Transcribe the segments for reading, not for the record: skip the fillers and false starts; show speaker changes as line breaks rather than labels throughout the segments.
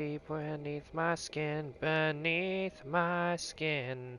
Deep beneath my skin, beneath my skin.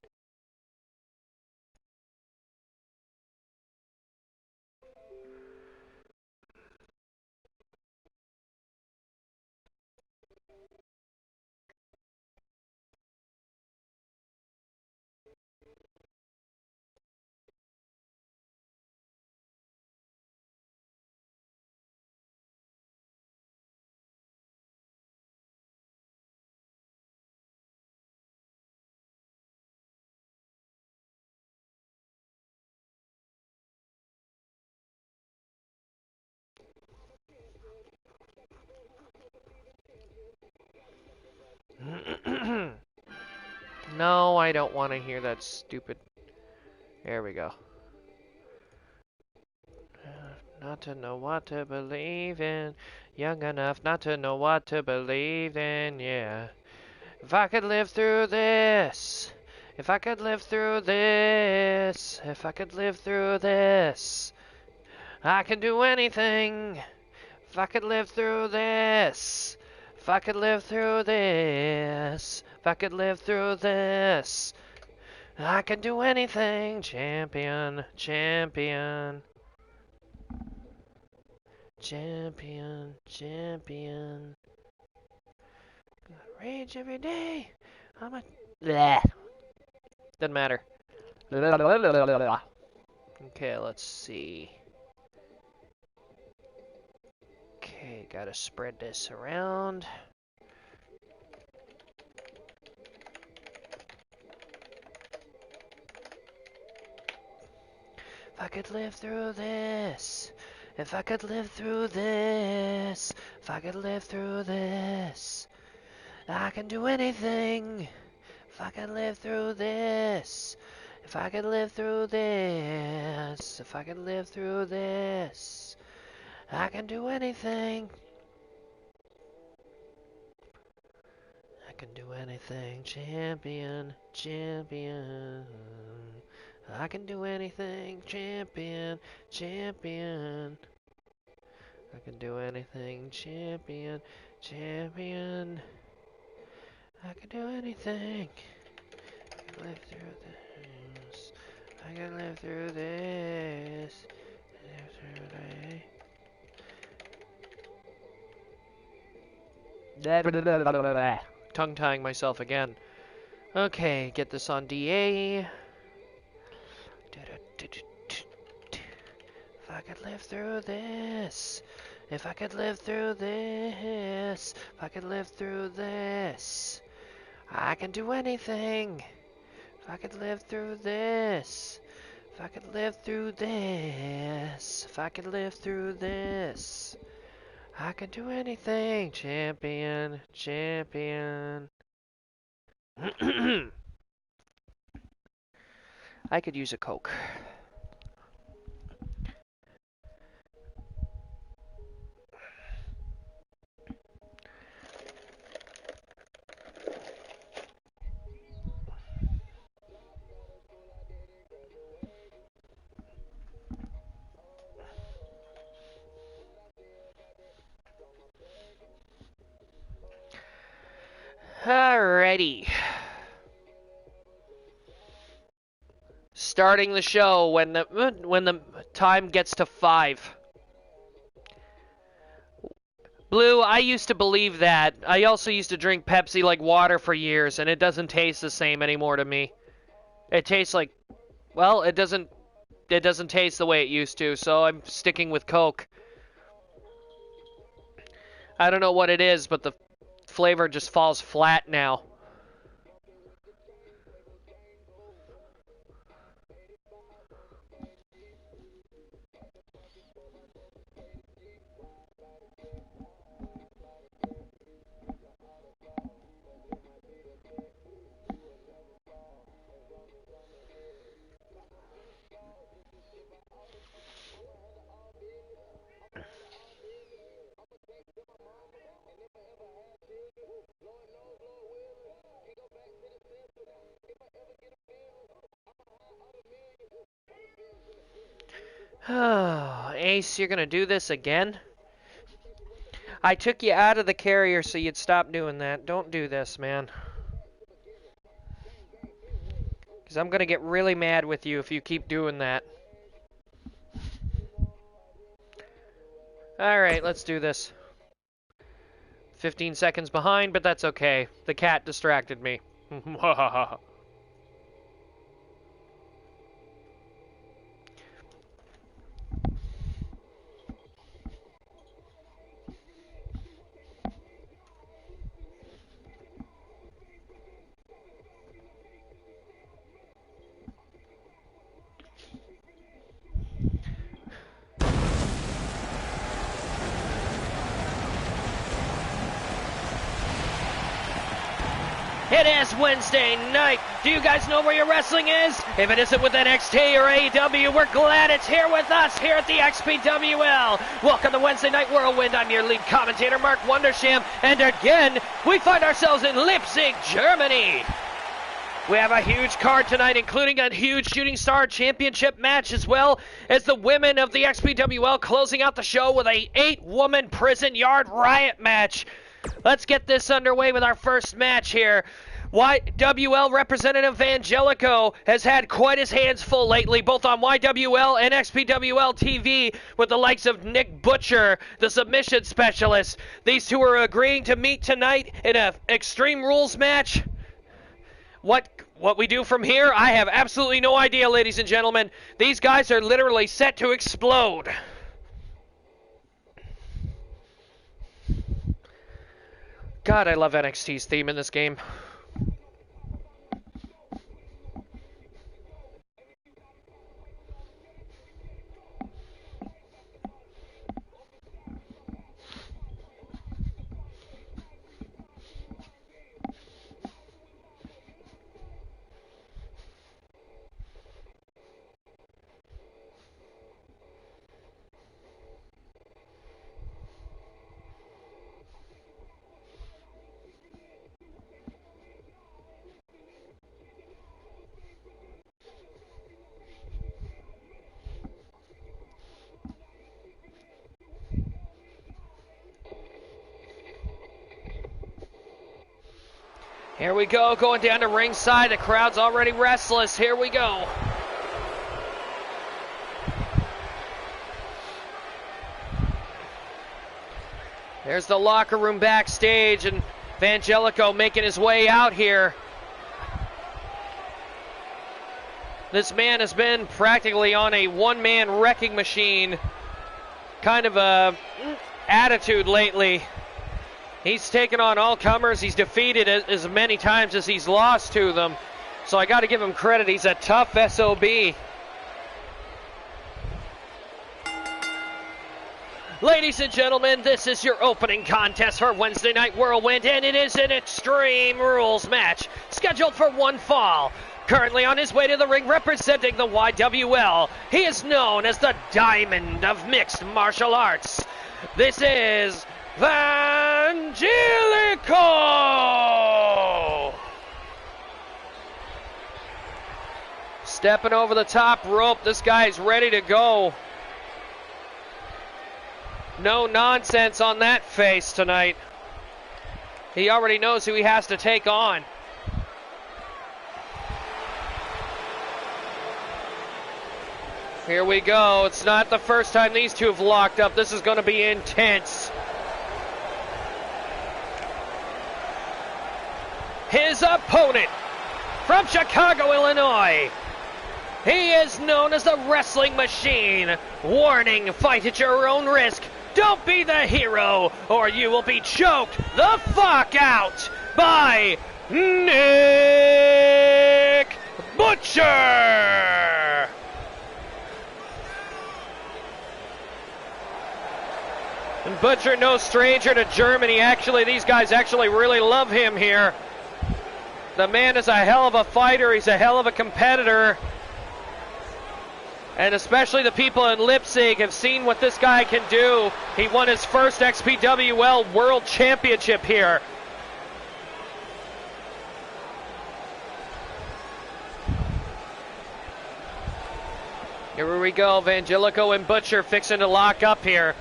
No, I don't want to hear that stupid... There we go. Not to know what to believe in. Young enough not to know what to believe in, yeah. If I could live through this. If I could live through this. If I could live through this. I can do anything. If I could live through this. If I could live through this. If I could live through this. I can do anything. Champion. Champion. Champion. Champion. Rage every day. I'm a... Bleh. Doesn't matter. Okay, let's see. Okay, gotta spread this around. If I could live through this. If I could live through this. If I could live through this. I can do anything. If I could live through this. If I could live through this. If I could live through this. I can do anything. I can do anything. Champion. Champion. I can do anything. Champion. Champion. I can do anything. Champion. Champion. I can do anything. I can live through this. I can live through this. Live through that. Tongue-tying myself again. Okay, get this on DA. If I could live through this. If I could live through this. If I could live through this. I can do anything. If I could live through this. If I could live through this. If I could live through this. I can do anything. Champion. Champion. I could use a Coke. Alrighty. Starting the show when the time gets to 5. Blue, I used to believe that. I also used to drink Pepsi like water for years, and it doesn't taste the same anymore to me. It tastes like, well, it doesn't taste the way it used to, so I'm sticking with Coke. I don't know what it is, but the flavor just falls flat now. Oh, Ace, you're gonna do this again? I took you out of the carrier so you'd stop doing that. Don't do this, man. Because I'm going to get really mad with you if you keep doing that. Alright, let's do this. 15 seconds behind, but that's okay. The cat distracted me. It is Wednesday night. Do you guys know where your wrestling is? If it isn't with NXT or AEW, we're glad it's here with us here at the XPWL. Welcome to Wednesday Night Whirlwind. I'm your lead commentator, Mark Wondersham. And again, we find ourselves in Leipzig, Germany. We have a huge card tonight, including a huge Shooting Star Championship match, as well as the women of the XPWL closing out the show with a 8-woman prison yard riot match. Let's get this underway with our first match here. YWL representative Angelico has had quite his hands full lately, both on YWL and XPWL TV, with the likes of Nick Butcher, the submission specialist. These two are agreeing to meet tonight in a Extreme Rules match. What we do from here, I have absolutely no idea, ladies and gentlemen. These guys are literally set to explode. God, I love NXT's theme in this game. Here we go, going down to ringside. The crowd's already restless. Here we go. There's the locker room backstage, and Angelico making his way out here. This man has been practically on a one-man wrecking machine kind of a attitude lately. He's taken on all comers. He's defeated as many times as he's lost to them. So I got to give him credit. He's a tough SOB. Ladies and gentlemen, this is your opening contest for Wednesday Night Whirlwind, and it is an Extreme Rules match scheduled for one fall. Currently on his way to the ring representing the YWL, he is known as the Diamond of Mixed Martial Arts. This is Angelico! Stepping over the top rope. This guy's ready to go. No nonsense on that face tonight. He already knows who he has to take on. Here we go. It's not the first time these two have locked up. This is going to be intense. His opponent from Chicago, Illinois. He is known as the Wrestling Machine. Warning, fight at your own risk. Don't be the hero, or you will be choked the fuck out by Nick Butcher. And Butcher, no stranger to Germany. Actually, these guys actually really love him here. The man is a hell of a fighter. He's a hell of a competitor. And especially the people in Leipzig have seen what this guy can do. He won his first XPWL World Championship here. Here we go. Angelico and Butcher fixing to lock up here.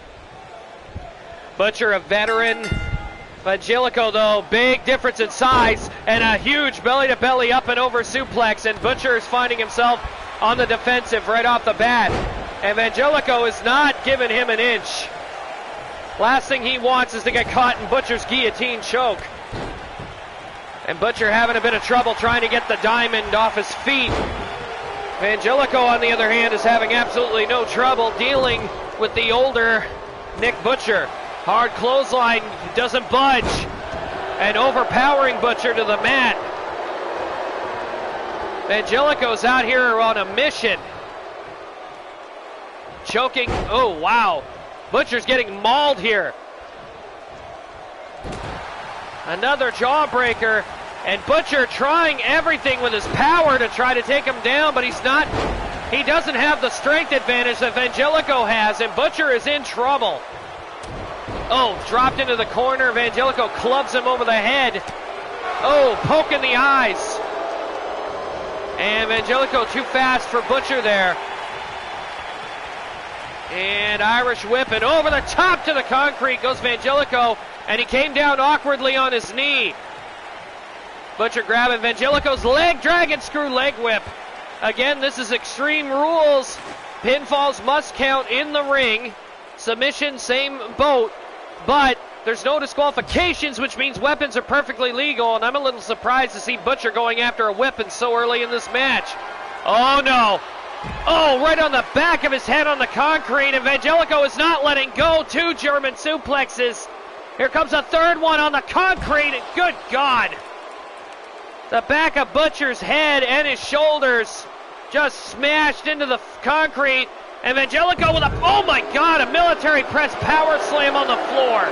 Butcher, a veteran. Angelico, though, big difference in size and a huge belly-to-belly up and over suplex, and Butcher is finding himself on the defensive right off the bat. And Angelico is not giving him an inch. Last thing he wants is to get caught in Butcher's guillotine choke. And Butcher having a bit of trouble trying to get the diamond off his feet. Angelico, on the other hand, is having absolutely no trouble dealing with the older Nick Butcher. Hard clothesline, doesn't budge. And overpowering Butcher to the mat. Angelico's out here on a mission. Choking, oh wow. Butcher's getting mauled here. Another jawbreaker. And Butcher trying everything with his power to try to take him down, but he doesn't have the strength advantage that Angelico has, and Butcher is in trouble. Oh, dropped into the corner. Angelico clubs him over the head. Oh, poke in the eyes. And Angelico too fast for Butcher there. And Irish whip, and over the top to the concrete goes Angelico, and he came down awkwardly on his knee. Butcher grabbing Angelico's leg, dragon screw leg whip. Again, this is Extreme rules. Pinfalls must count in the ring. Submission, same boat. But there's no disqualifications, which means weapons are perfectly legal, and I'm a little surprised to see Butcher going after a weapon so early in this match. Oh no. Oh, right on the back of his head on the concrete, and Angelico is not letting go. 2 German suplexes. Here comes a third one on the concrete, and good God. The back of Butcher's head and his shoulders just smashed into the concrete. And Angelico with oh my God, a military press power slam on the floor.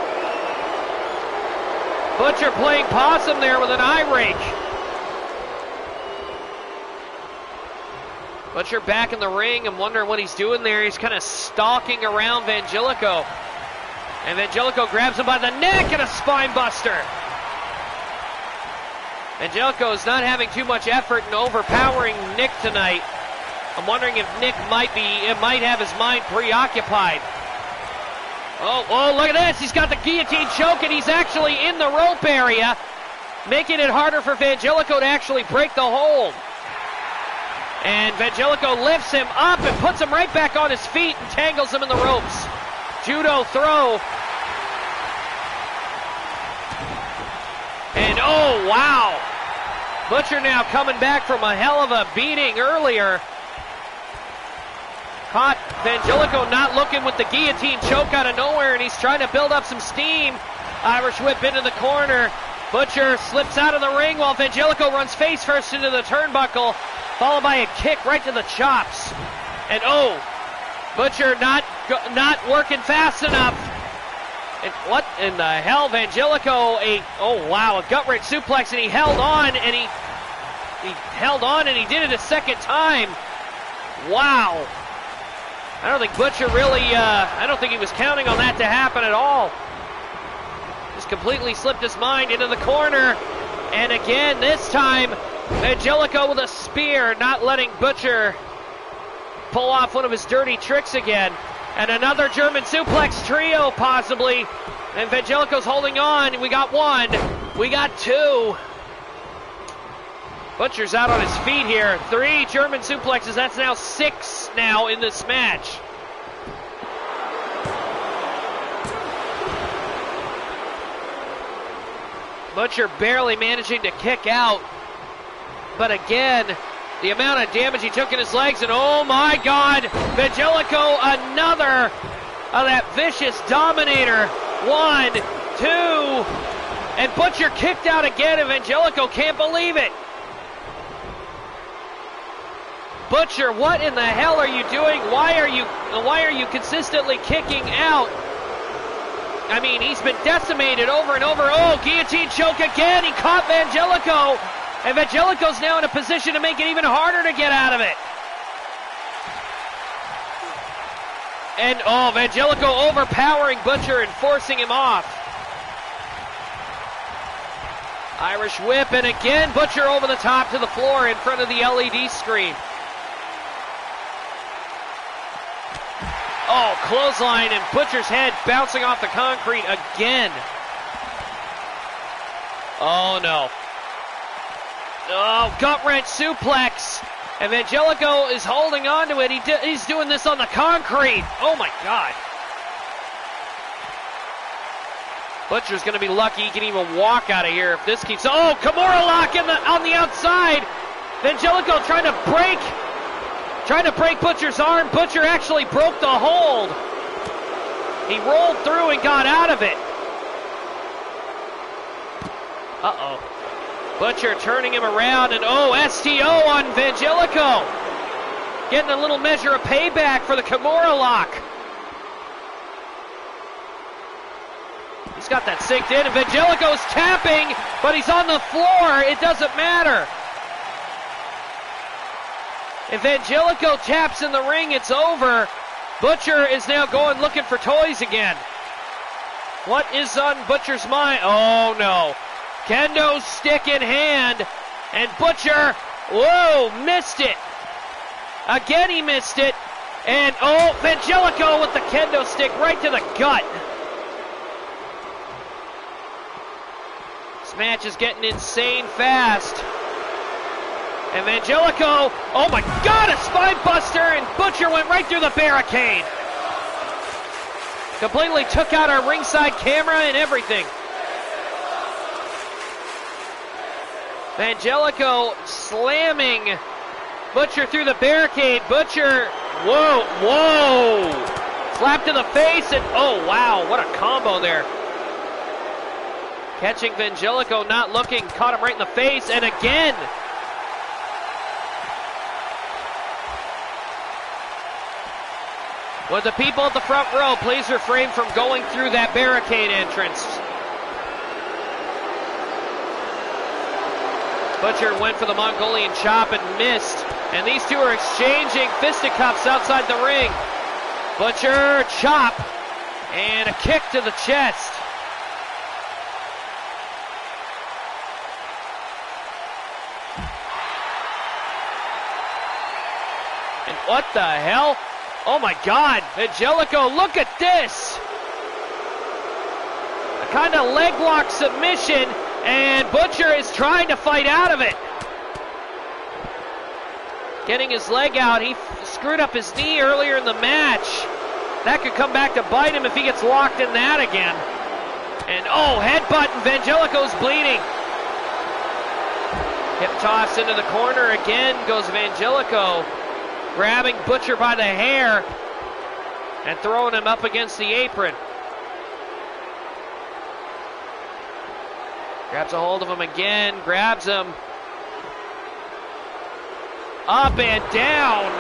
Butcher playing possum there with an eye rake. Butcher back in the ring. I'm wondering what he's doing there. He's kind of stalking around Angelico. And Angelico grabs him by the neck and a spine buster. Angelico is not having too much effort in overpowering Nick tonight. I'm wondering if Nick might have his mind preoccupied. Oh, look at this. He's got the guillotine choke, and he's actually in the rope area, making it harder for Angelico to actually break the hold. And Angelico lifts him up and puts him right back on his feet and tangles him in the ropes. Judo throw. And oh, wow. Butcher now coming back from a hell of a beating earlier. Caught Angelico not looking with the guillotine choke out of nowhere, and he's trying to build up some steam. Irish whip into the corner. Butcher slips out of the ring while Angelico runs face first into the turnbuckle, followed by a kick right to the chops. And oh, Butcher not working fast enough. And what in the hell? Angelico, a gut wrench suplex, and he held on, and he held on, and he did it a second time. Wow. I don't think Butcher really, I don't think he was counting on that to happen at all. Just completely slipped his mind into the corner. And again, this time, Angelico with a spear, not letting Butcher pull off one of his dirty tricks again. And another German suplex trio, possibly. And Angelico's holding on. We got 1. We got 2. Butcher's out on his feet here. 3 German suplexes. That's now 6 now in this match. Butcher barely managing to kick out. But again, the amount of damage he took in his legs, and oh my God, Angelico, another of that vicious dominator. 1, 2, and Butcher kicked out again, and Angelico can't believe it. Butcher, what in the hell are you doing? Why are you consistently kicking out? I mean, he's been decimated over and over. Oh, guillotine choke again. He caught Angelico. And Angelico's now in a position to make it even harder to get out of it. And oh, Angelico overpowering Butcher and forcing him off. Irish whip, and again Butcher over the top to the floor in front of the LED screen. Oh, clothesline, and Butcher's head bouncing off the concrete again. Oh, no. Oh, gut-wrench suplex. Evangelico is holding on to it. He's doing this on the concrete. Oh, my God. Butcher's going to be lucky he can even walk out of here if this keeps... Oh, Kimura lock on the outside. Evangelico trying to break Butcher's arm. Butcher actually broke the hold. He rolled through and got out of it. Uh-oh. Butcher turning him around, and oh, STO on Evangelico. Getting a little measure of payback for the Kimura lock. He's got that synced in. Evangelico's tapping, but he's on the floor. It doesn't matter. Evangelico taps in the ring, it's over. Butcher is now going looking for toys again. What is on Butcher's mind? Oh no. Kendo stick in hand, and Butcher, whoa, missed it. Again he missed it, and oh, Evangelico with the kendo stick right to the gut. This match is getting insane fast. Evangelico, oh my God, a spine buster, and Butcher went right through the barricade. Completely took out our ringside camera and everything. Evangelico slamming Butcher through the barricade. Butcher, whoa. Slap to the face, and oh wow, what a combo there. Catching Evangelico, not looking, caught him right in the face, and again. Would the people at the front row please refrain from going through that barricade entrance? Butcher went for the Mongolian chop and missed. And these two are exchanging fisticuffs outside the ring. Butcher, chop, and a kick to the chest. And what the hell? Oh my God, Evangelico, look at this. A kind of leg lock submission, and Butcher is trying to fight out of it. Getting his leg out, he screwed up his knee earlier in the match. That could come back to bite him if he gets locked in that again. And oh, headbutt, and Evangelico's bleeding. Hip toss into the corner again goes Evangelico. Grabbing Butcher by the hair and throwing him up against the apron. Grabs a hold of him again, grabs him. Up and down.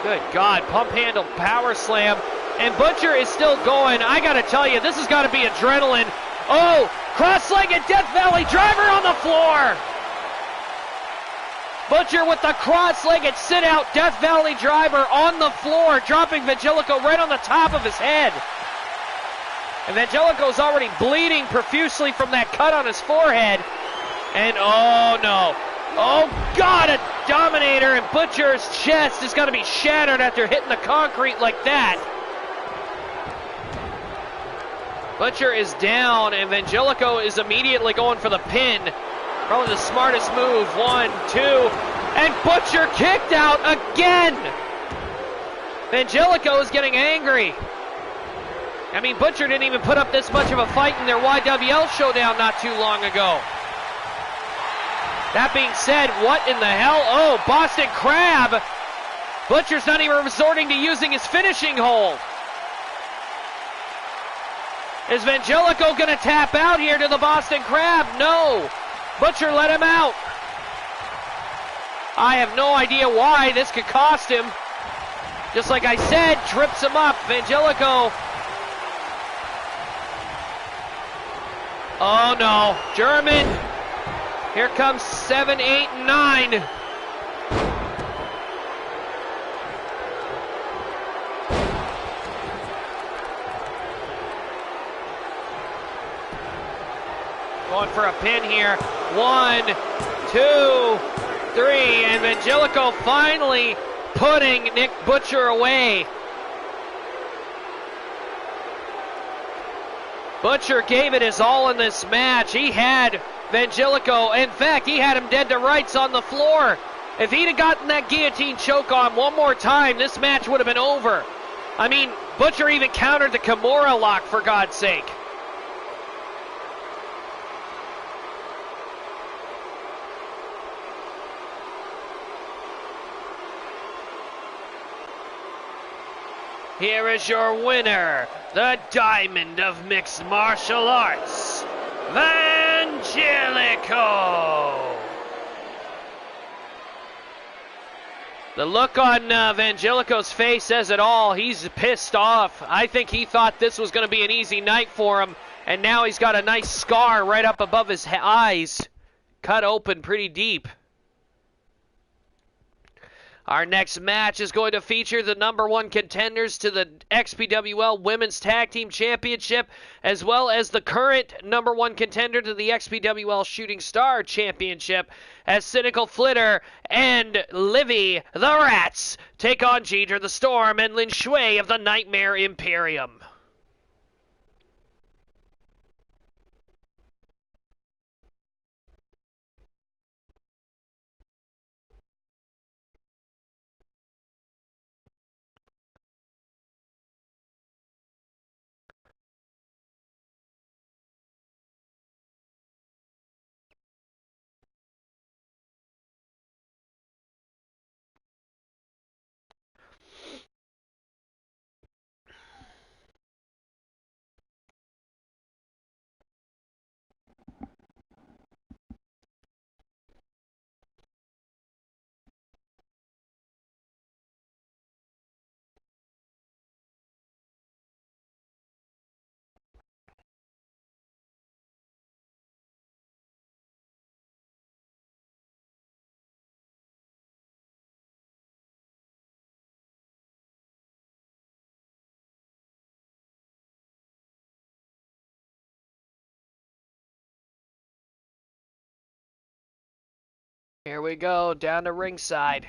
Good God, pump handle power slam. And Butcher is still going. I gotta tell you, this has gotta be adrenaline. Oh, cross-legged Death Valley driver on the floor. Butcher with the cross-legged sit-out Death Valley driver on the floor, dropping Evangelico right on the top of his head. Evangelico's already bleeding profusely from that cut on his forehead. And oh no. Oh God, a Dominator, and Butcher's chest is going to be shattered after hitting the concrete like that. Butcher is down, and Evangelico is immediately going for the pin. Probably the smartest move. 1, 2, and Butcher kicked out again. Evangelico is getting angry. I mean, Butcher didn't even put up this much of a fight in their YWL showdown not too long ago. That being said, what in the hell? Oh, Boston Crab. Butcher's not even resorting to using his finishing hold. Is Evangelico going to tap out here to the Boston Crab? No. Butcher let him out. I have no idea why. This could cost him. Just like I said, trips him up. Evangelico. Oh no. German. Here comes 7, 8, and 9. Going for a pin here. 1, 2, 3. And Evangelico finally putting Nick Butcher away. Butcher gave it his all in this match. He had Vangelico. In fact, he had him dead to rights on the floor. If he'd have gotten that guillotine choke on one more time, this match would have been over. I mean, Butcher even countered the Kimura lock, for God's sake. Here is your winner, the Diamond of Mixed Martial Arts, Vangelico. The look on Vangelico's face says it all. He's pissed off. I think he thought this was going to be an easy night for him, and now he's got a nice scar right up above his eyes, cut open pretty deep. Our next match is going to feature the #1 contenders to the XPWL Women's Tag Team Championship, as well as the current #1 contender to the XPWL Shooting Star Championship, as Cynical Flitter and Livy the Rats take on Jeter the Storm and Lin Shui of the Nightmare Imperium. Here we go, down to ringside.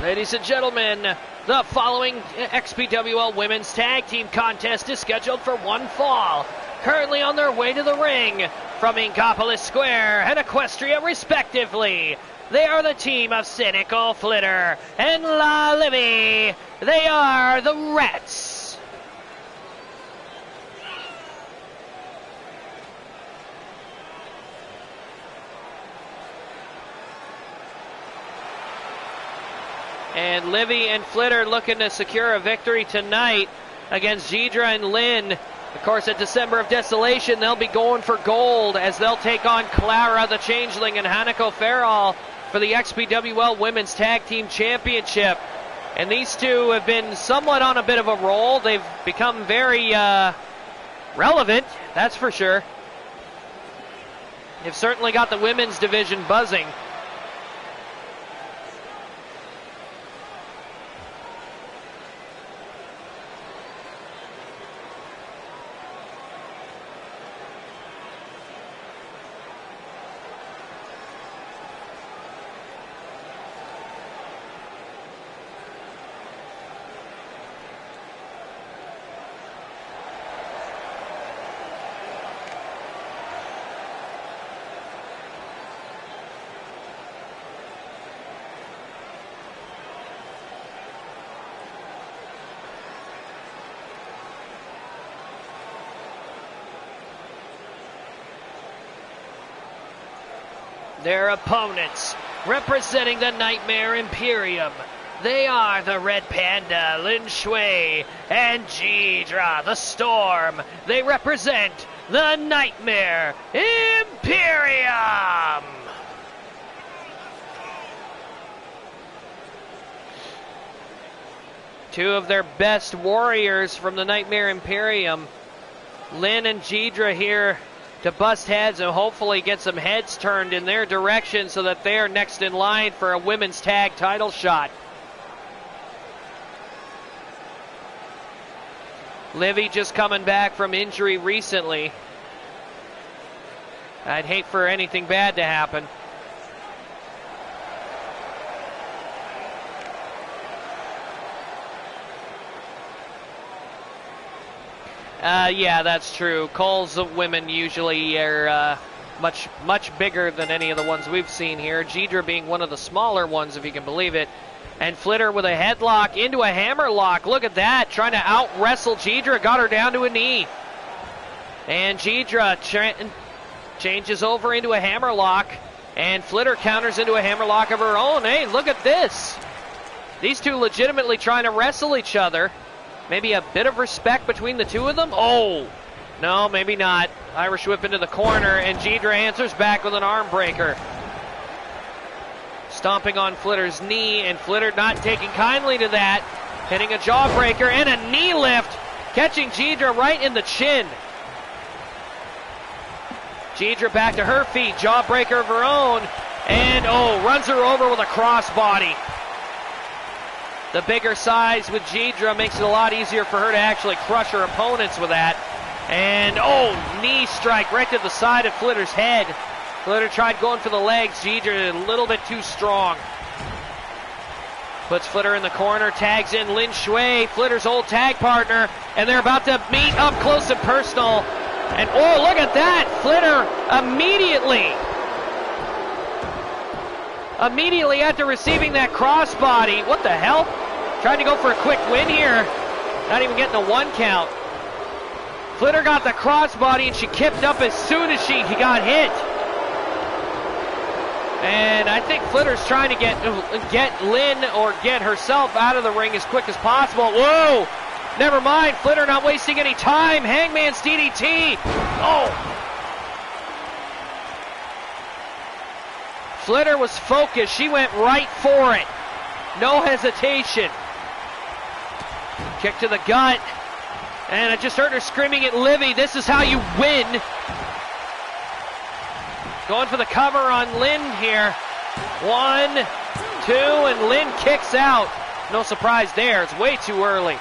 Ladies and gentlemen, the following XPWL Women's Tag Team Contest is scheduled for one fall. Currently on their way to the ring from Inkopolis Square and Equestria respectively, they are the team of Cynical Flitter and La Livy. They are the Rats. And Livy and Flitter looking to secure a victory tonight against Jidra and Lynn. Of course, at December of Desolation, they'll be going for gold as they'll take on Clara the Changeling and Hanako Farrell for the XPWL Women's Tag Team Championship. And these two have been somewhat on a bit of a roll. They've become very relevant, that's for sure. They've certainly got the women's division buzzing. Their opponents, representing the Nightmare Imperium, they are the Red Panda, Lin Shui, and Jidra the Storm. They represent the Nightmare Imperium. Two of their best warriors from the Nightmare Imperium, Lin and Jidra, here to bust heads and hopefully get some heads turned in their direction so that they are next in line for a women's tag title shot. Livy just coming back from injury recently. I'd hate for anything bad to happen. Yeah, that's true. Cole's women usually are much bigger than any of the ones we've seen here. Jidra being one of the smaller ones, if you can believe it. And Flitter with a headlock into a hammerlock. Look at that, trying to out-wrestle Jidra. Got her down to a knee. And Jidra changes over into a hammerlock. And Flitter counters into a hammerlock of her own. Hey, look at this. These two legitimately trying to wrestle each other. Maybe a bit of respect between the two of them. Oh, no, maybe not. Irish whip into the corner, and Jidra answers back with an arm breaker. Stomping on Flitter's knee, and Flitter not taking kindly to that. Hitting a jawbreaker and a knee lift, catching Jidra right in the chin. Jidra back to her feet, jawbreaker of her own, and runs her over with a crossbody. The bigger size with Jidra makes it a lot easier for her to actually crush her opponents with that. And, knee strike right to the side of Flitter's head. Flitter tried going for the legs. Jidra a little bit too strong. Puts Flitter in the corner, tags in Lin Shui, Flitter's old tag partner, and they're about to meet up close and personal. And, look at that! Flitter immediately after receiving that crossbody. What the hell? Trying to go for a quick win here. Not even getting a 1 count. Flitter got the crossbody and she kicked up as soon as he got hit. And I think Flitter's trying to get Lynn or get herself out of the ring as quick as possible. Whoa! Never mind. Flitter not wasting any time. Hangman's DDT. Flitter was focused. She went right for it. No hesitation. Kick to the gut. And I just heard her screaming at Livy, this is how you win. Going for the cover on Lynn here. 1, 2, and Lynn kicks out. No surprise there. It's way too early.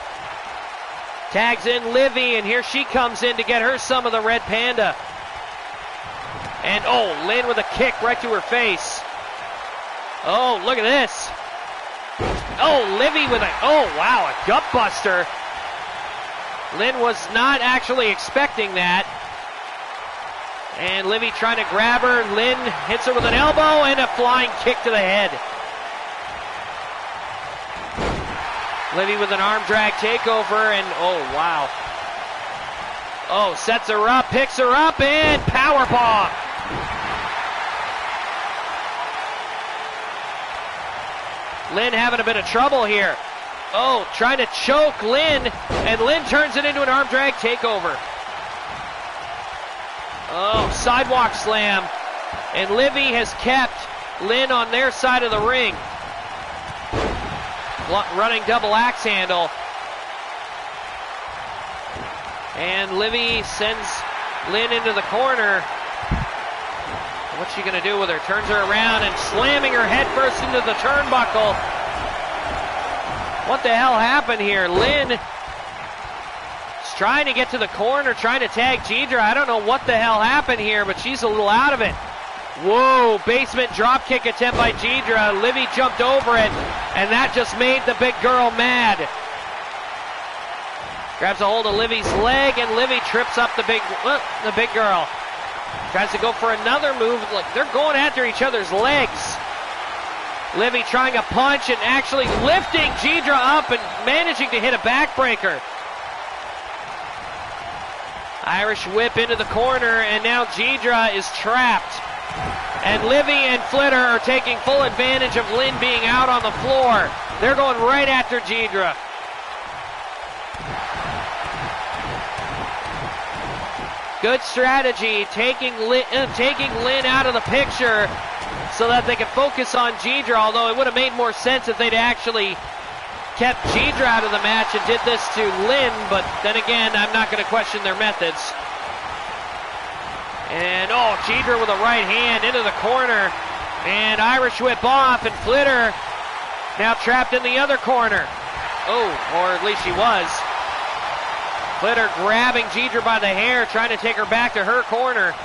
Tags in Livy, and here she comes in to get her some of the Red Panda. And Lynn with a kick right to her face. Look at this. Livy with wow, a gut buster. Lynn was not actually expecting that. And Livy trying to grab her. Lynn hits her with an elbow and a flying kick to the head. Livy with an arm drag takeover, and wow. Sets her up, picks her up, and powerbomb. Lynn having a bit of trouble here. Trying to choke Lynn, and Lynn turns it into an arm drag takeover. Sidewalk slam. And Livy has kept Lynn on their side of the ring. Running double axe handle. And Livy sends Lynn into the corner. What's she going to do with her? Turns her around and slamming her head first into the turnbuckle. What the hell happened here? Lynn is trying to get to the corner, trying to tag Jidra. I don't know what the hell happened here, but she's a little out of it. Whoa, basement dropkick attempt by Jidra. Livy jumped over it, and that just made the big girl mad. Grabs a hold of Livy's leg, and Livy trips up the big girl. Tries to go for another move. Look, they're going after each other's legs. Livy trying a punch and actually lifting Jidra up and managing to hit a backbreaker. Irish whip into the corner, and now Jidra is trapped. And Livy and Flitter are taking full advantage of Lynn being out on the floor. They're going right after Jidra. Good strategy, taking Lynn out of the picture so that they can focus on Jidra, although it would have made more sense if they'd actually kept Jidra out of the match and did this to Lynn, but then again, I'm not going to question their methods. And Jidra with a right hand into the corner, and Irish whip off, and Flitter now trapped in the other corner. Or at least she was. Flitter grabbing Jidra by the hair, trying to take her back to her corner.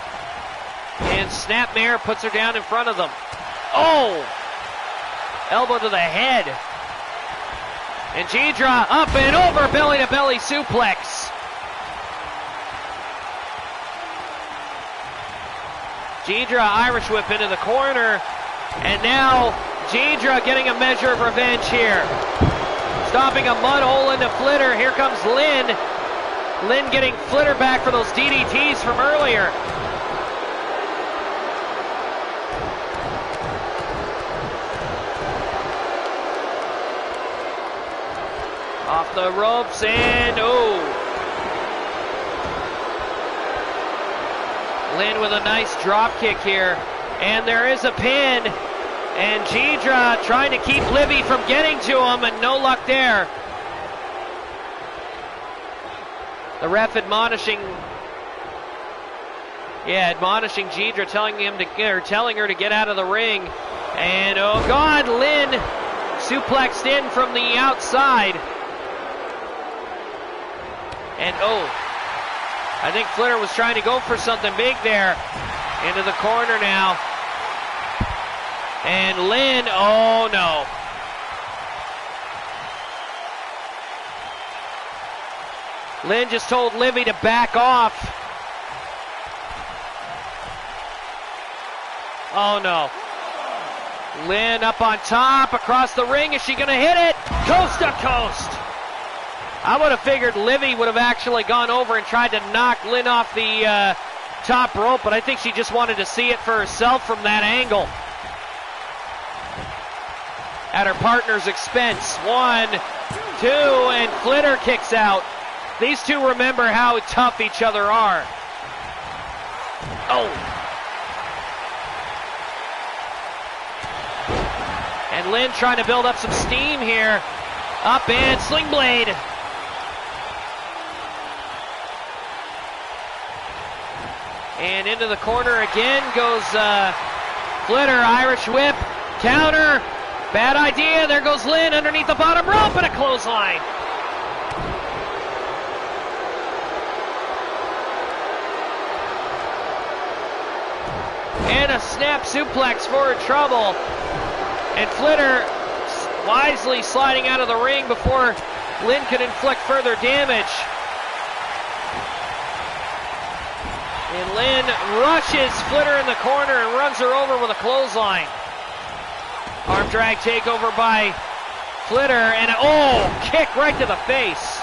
And Snapmare puts her down in front of them. Oh! Elbow to the head. And Jidra up and over, belly-to-belly suplex. Jidra Irish whip into the corner. And now Jidra getting a measure of revenge here. Stomping a mud hole into Flitter. Here comes Lynn. Lynn getting Flitter back for those DDTs from earlier. Off the ropes and oh. Lynn with a nice drop kick here. And there is a pin. And Jidra trying to keep Livy from getting to him, and no luck there. The ref admonishing Jidra, telling her to get out of the ring. And oh God, Lynn suplexed in from the outside. And oh, I think Flitter was trying to go for something big there. Into the corner now. And Lynn, oh no. Lynn just told Livy to back off. Oh no. Lynn up on top, across the ring. Is she going to hit it? Coast to coast. I would have figured Livy would have actually gone over and tried to knock Lynn off the top rope, but I think she just wanted to see it for herself from that angle. At her partner's expense. 1, 2, and Flitter kicks out. These two remember how tough each other are. Oh. And Lynn trying to build up some steam here. Up and Sling Blade. And into the corner again goes Flitter. Irish whip. Counter. Bad idea. There goes Lynn underneath the bottom rope and a clothesline. And a snap suplex for trouble. And Flitter wisely sliding out of the ring before Lynn could inflict further damage. And Lynn rushes Flitter in the corner and runs her over with a clothesline. Arm drag takeover by Flitter, and kick right to the face.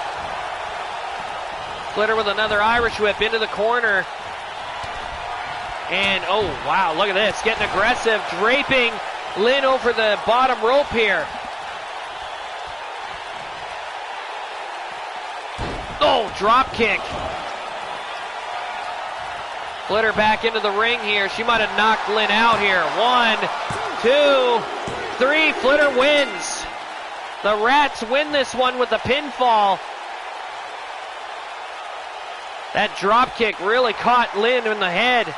Flitter with another Irish whip into the corner. And oh wow, look at this, getting aggressive, draping Lynn over the bottom rope here. Oh, drop kick. Flitter back into the ring here. She might have knocked Lynn out here. 1, 2, 3. Flitter wins. The Rats win this one with a pinfall. That drop kick really caught Lynn in the head.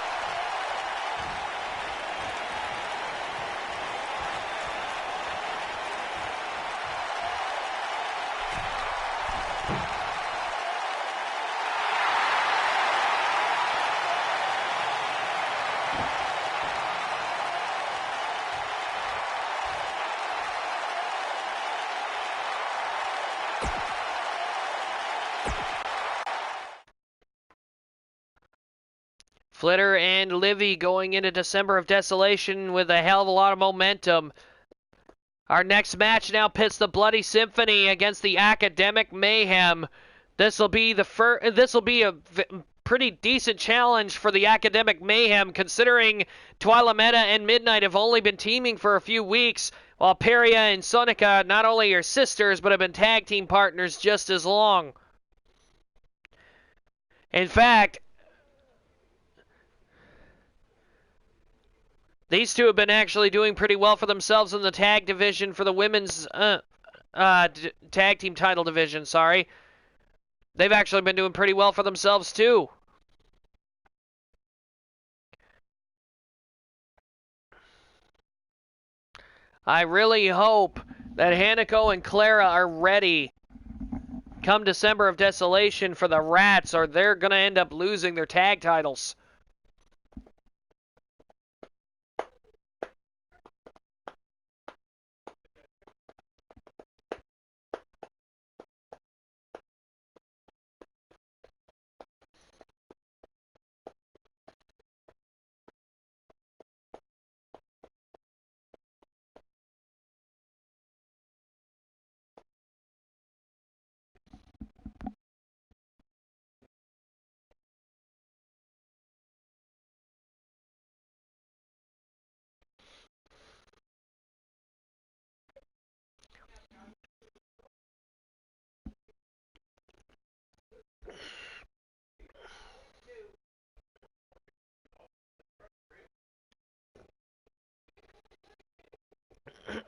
Flitter and Livy going into December of Desolation with a hell of a lot of momentum. Our next match now pits the Bloody Symphony against the Academic Mayhem. This will be a pretty decent challenge for the Academic Mayhem, considering Twyla Meta and Midnight have only been teaming for a few weeks, while Peria and Sonica not only are sisters but have been tag team partners just as long. In fact, these two have been actually doing pretty well for themselves in the tag division for the women's tag team title division, sorry. They've actually been doing pretty well for themselves too. I really hope that Hanako and Clara are ready come December of Desolation for the Rats, or they're going to end up losing their tag titles.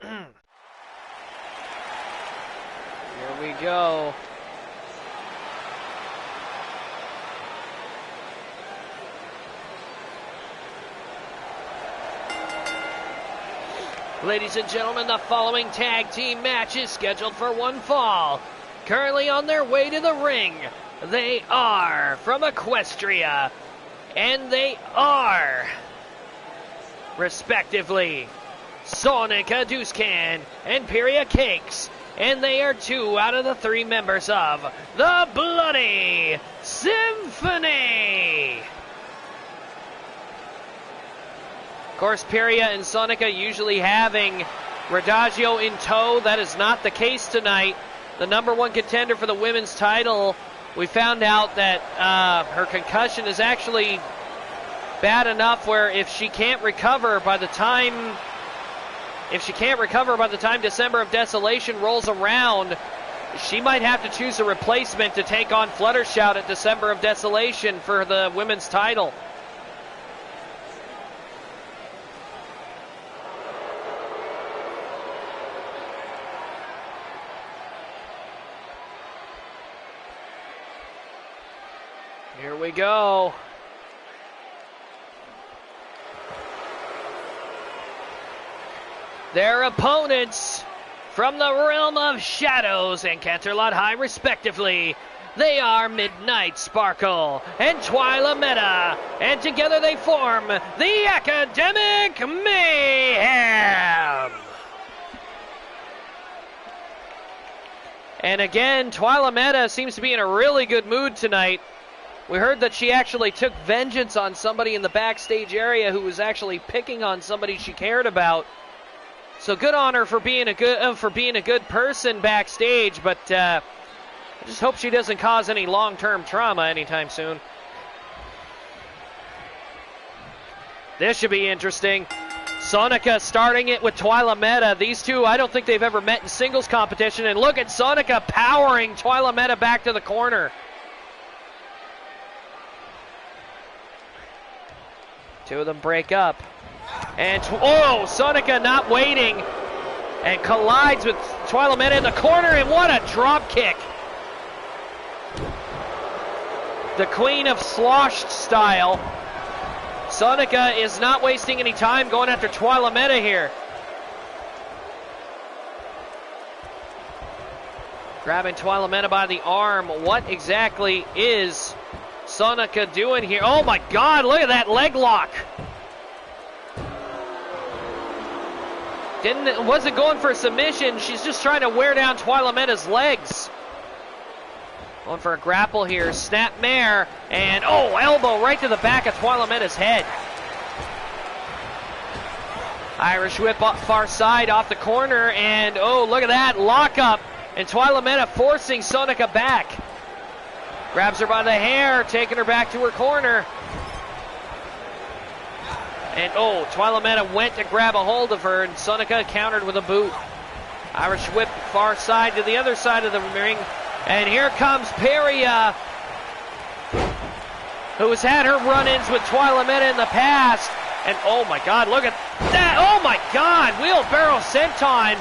Here we go. Ladies and gentlemen, the following tag team match is scheduled for one fall. Currently on their way to the ring, they are from Equestria, and they are, respectively, Sonica Duscan and Pyria Cakes, and they are 2 out of the 3 members of the Bloody Symphony. Of course, Pyria and Sonica usually having Radagio in tow. That is not the case tonight. The #1 contender for the women's title, we found out that her concussion is actually bad enough where if she can't recover by the time December of Desolation rolls around, she might have to choose a replacement to take on Fluttershout at December of Desolation for the women's title. Here we go. Their opponents from the Realm of Shadows and Canterlot High, respectively. They are Midnight Sparkle and Twyla Meta, and together they form the Academic Mayhem. And again, Twyla Meta seems to be in a really good mood tonight. We heard that she actually took vengeance on somebody in the backstage area who was actually picking on somebody she cared about. So good on her for being a good person backstage, but I just hope she doesn't cause any long-term trauma anytime soon. This should be interesting. Sonica starting it with Twyla Meta. These two, I don't think they've ever met in singles competition. And look at Sonica powering Twyla Meta back to the corner. Two of them break up. And, Sonica not waiting. And collides with Twyla Meta in the corner. And what a drop kick. The Queen of Sloshed style. Sonica is not wasting any time going after Twyla Meta here. Grabbing Twyla Meta by the arm. What exactly is Sonica doing here? Oh my God, look at that leg lock. Wasn't going for a submission. She's just trying to wear down Twyla Meta's legs. Going for a grapple here. Snap mare. And, elbow right to the back of Twyla Meta's head. Irish whip up far side off the corner. And, look at that. Lock up. And Twyla Meta forcing Sonica back. Grabs her by the hair, taking her back to her corner. And, Twyla Meta went to grab a hold of her. And Sonica countered with a boot. Irish whip far side to the other side of the ring. And here comes Pyria, who has had her run-ins with Twyla Meta in the past. And oh my God, look at that. Oh my God, wheelbarrow senton.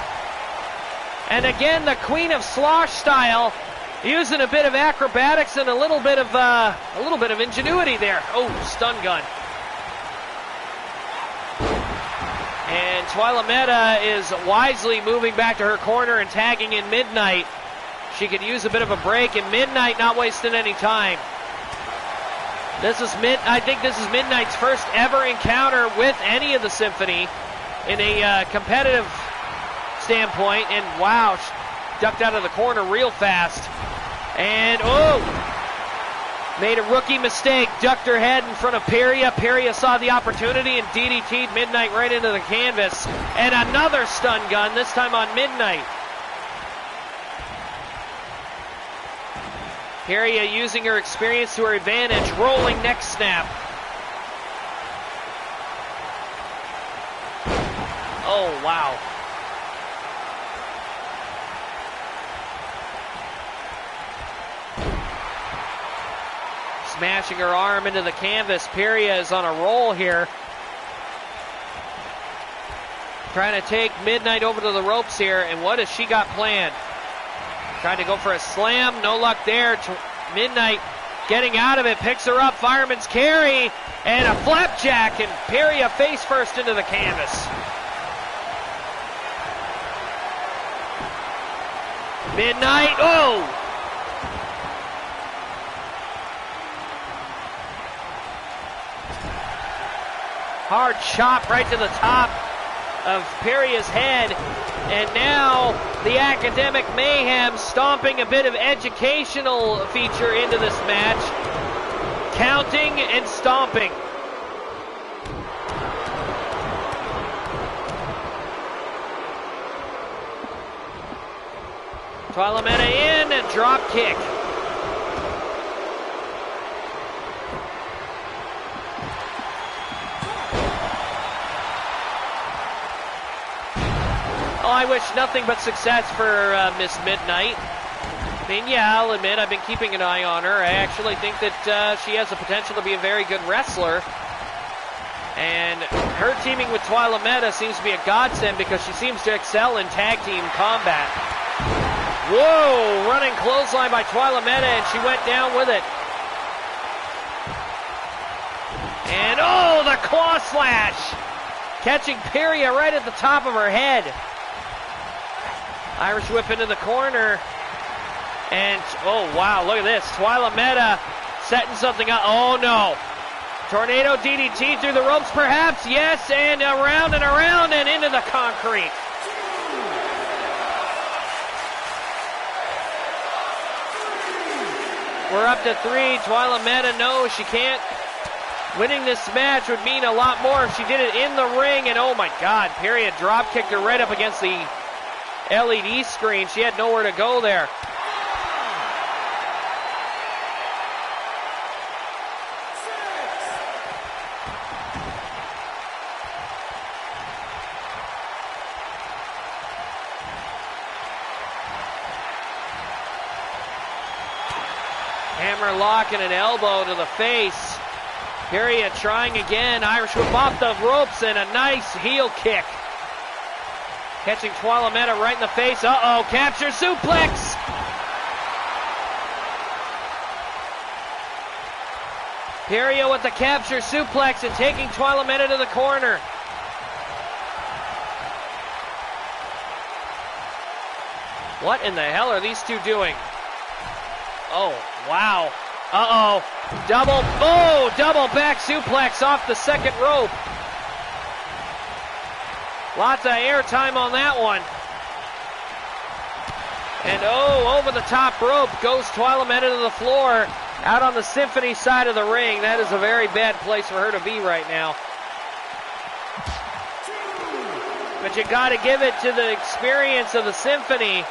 And again, the Queen of Slosh style, using a bit of acrobatics and a little bit of ingenuity there. Stun gun. And Twyla Meta is wisely moving back to her corner and tagging in Midnight. She could use a bit of a break, and Midnight not wasting any time. I think this is Midnight's first ever encounter with any of the Symphony in a competitive standpoint, and wow, she ducked out of the corner real fast. And made a rookie mistake, ducked her head in front of Peria. Peria saw the opportunity and DDT'd Midnight right into the canvas. And another stun gun, this time on Midnight. Peria using her experience to her advantage, rolling neck snap. Oh, wow. Smashing her arm into the canvas. Peria is on a roll here. Trying to take Midnight over to the ropes here, and what has she got planned? Trying to go for a slam, no luck there. Midnight getting out of it, picks her up, fireman's carry, and a flapjack, and Peria face first into the canvas. Midnight, hard chop right to the top of Peria's head. And now the Academic Mayhem stomping a bit of educational feature into this match. Counting and stomping. Twyla Meta in, a drop kick. Oh, I wish nothing but success for Miss Midnight. I mean, yeah, I'll admit I've been keeping an eye on her. I actually think that she has the potential to be a very good wrestler. And her teaming with Twyla Meta seems to be a godsend because she seems to excel in tag team combat. Whoa, running clothesline by Twyla Meta, and she went down with it. And the claw slash! Catching Peria right at the top of her head. Irish whip into the corner. And, wow, look at this. Twyla Meta setting something up. Oh, no. Tornado DDT through the ropes, perhaps. Yes, and around and into the concrete. We're up to 3. Twyla Meta, no, she can't. Winning this match would mean a lot more if she did it in the ring. And, oh, my God, Peria drop kicked her right up against the LED screen. She had nowhere to go there. Hammer lock and an elbow to the face. Peria trying again. Irish whip off the ropes and a nice heel kick. Catching Twyla Meta right in the face. Capture suplex. Peria with the capture suplex and taking Twyla Meta to the corner. What in the hell are these two doing? Oh, wow. Double back suplex off the second rope. Lots of airtime on that one. And over the top rope goes Twyla Meta to the floor. Out on the Symphony side of the ring. That is a very bad place for her to be right now. But you got to give it to the experience of the Symphony.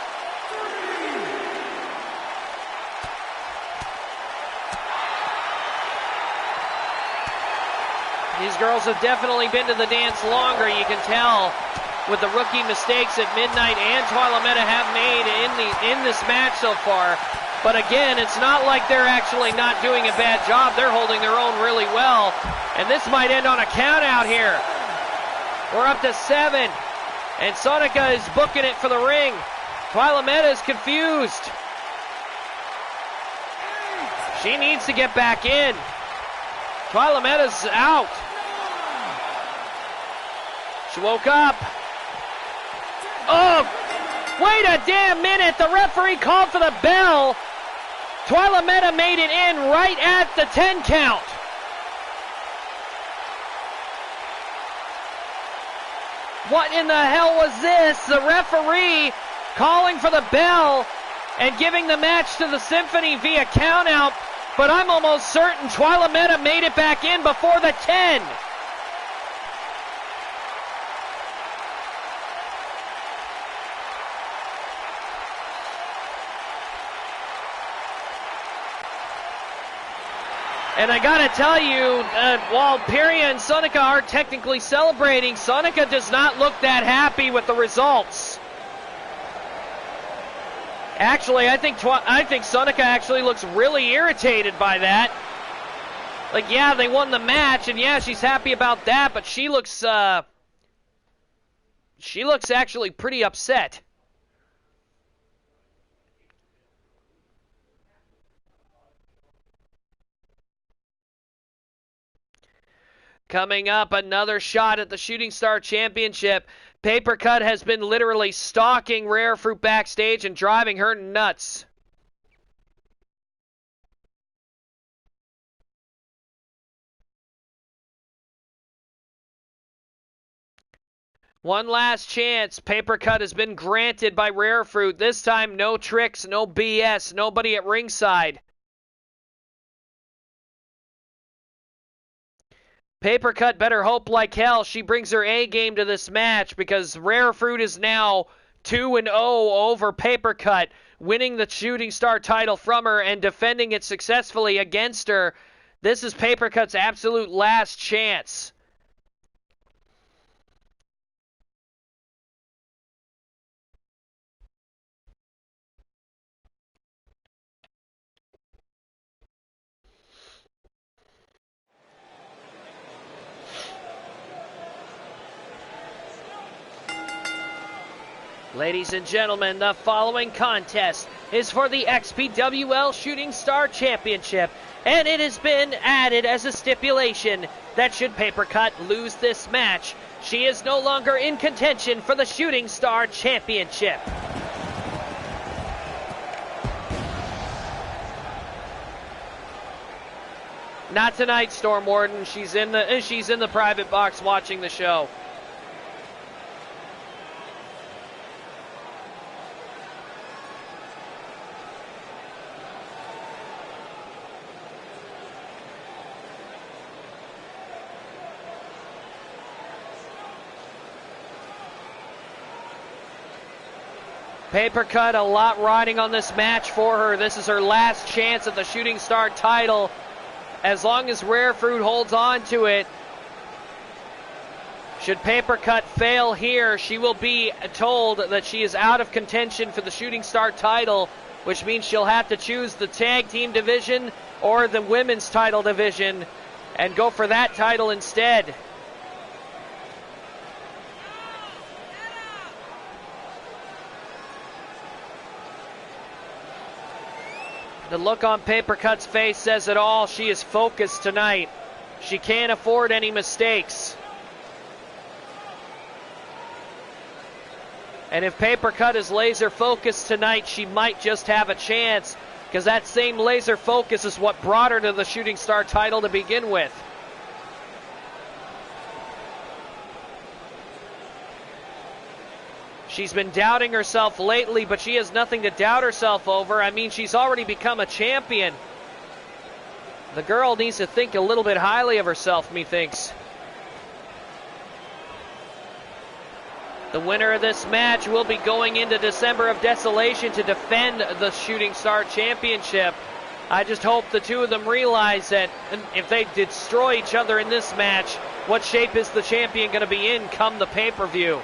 These girls have definitely been to the dance longer, you can tell, with the rookie mistakes that Midnight and Twyla Meta have made in this match so far. But again, it's not like they're actually not doing a bad job. They're holding their own really well. And this might end on a count out here. We're up to 7. And Sonica is booking it for the ring. Twyla Meta is confused. She needs to get back in. Twyla Meta's out. She woke up. Wait a damn minute. The referee called for the bell. Twyla Meta made it in right at the 10 count. What in the hell was this? The referee calling for the bell and giving the match to the Symphony via countout, but I'm almost certain Twyla Meta made it back in before the 10. And I gotta tell you, while Piria and Sonika are technically celebrating, Sonika does not look that happy with the results. Actually, I think Sonika actually looks really irritated by that. Like, yeah, they won the match, and yeah, she's happy about that, but she looks actually pretty upset. Coming up, another shot at the Shooting Star Championship. Paper Cut has been literally stalking Rare Fruit backstage and driving her nuts. One last chance. Paper Cut has been granted by Rare Fruit. This time, no tricks, no BS, nobody at ringside. Paper Cut better hope like hell she brings her A game to this match, because Rare Fruit is now 2-0 over Paper Cut, winning the Shooting Star title from her and defending it successfully against her. This is Paper Cut's absolute last chance. Ladies and gentlemen, the following contest is for the XPWL Shooting Star Championship, and it has been added as a stipulation that should Paper Cut lose this match, she is no longer in contention for the Shooting Star Championship. Not tonight, Storm Warden. She's in the private box watching the show. Paper Cut, a lot riding on this match for her. This is her last chance at the Shooting Star title. As long as Rare Fruit holds on to it, should Paper Cut fail here, she will be told that she is out of contention for the Shooting Star title, which means she'll have to choose the tag team division or the women's title division and go for that title instead. The look on Paper Cut's face says it all. She is focused tonight. She can't afford any mistakes. And if Paper Cut is laser focused tonight, she might just have a chance, because that same laser focus is what brought her to the Shooting Star title to begin with. She's been doubting herself lately, but she has nothing to doubt herself over. I mean, she's already become a champion. The girl needs to think a little bit highly of herself, methinks. The winner of this match will be going into December of Desolation to defend the Shooting Star Championship. I just hope the two of them realize that if they destroy each other in this match, what shape is the champion going to be in come the pay-per-view?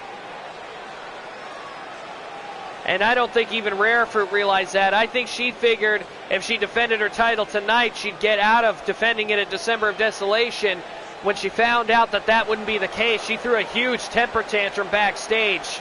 And I don't think even Rare Fruit realized that. I think she figured if she defended her title tonight, she'd get out of defending it at December of Desolation. When she found out that that wouldn't be the case, she threw a huge temper tantrum backstage.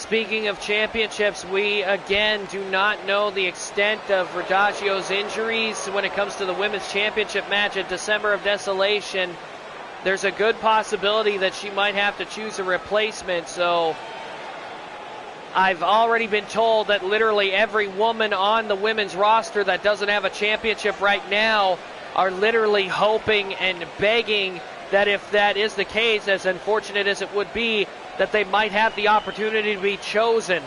Speaking of championships, we again do not know the extent of Radagio's injuries when it comes to the women's championship match at December of Desolation. There's a good possibility that she might have to choose a replacement, so I've already been told that literally every woman on the women's roster that doesn't have a championship right now are literally hoping and begging that if that is the case, as unfortunate as it would be, that they might have the opportunity to be chosen.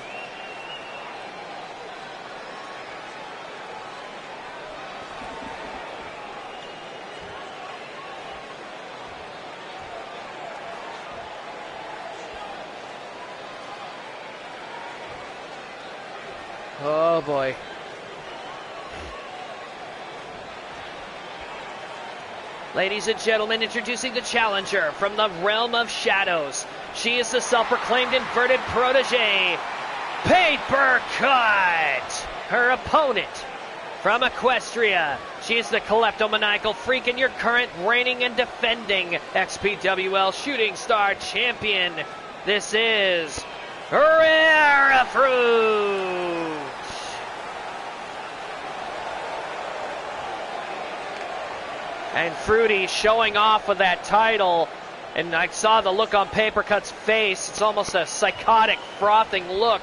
Oh boy. Ladies and gentlemen, introducing the challenger from the realm of shadows. She is the self-proclaimed inverted protege, Paper Cut. Her opponent from Equestria. She is the kleptomaniacal freak and your current reigning and defending XPWL Shooting Star champion. This is Rare Fruit. And Fruity showing off with that title. And I saw the look on Paper Cut's face. It's almost a psychotic, frothing look.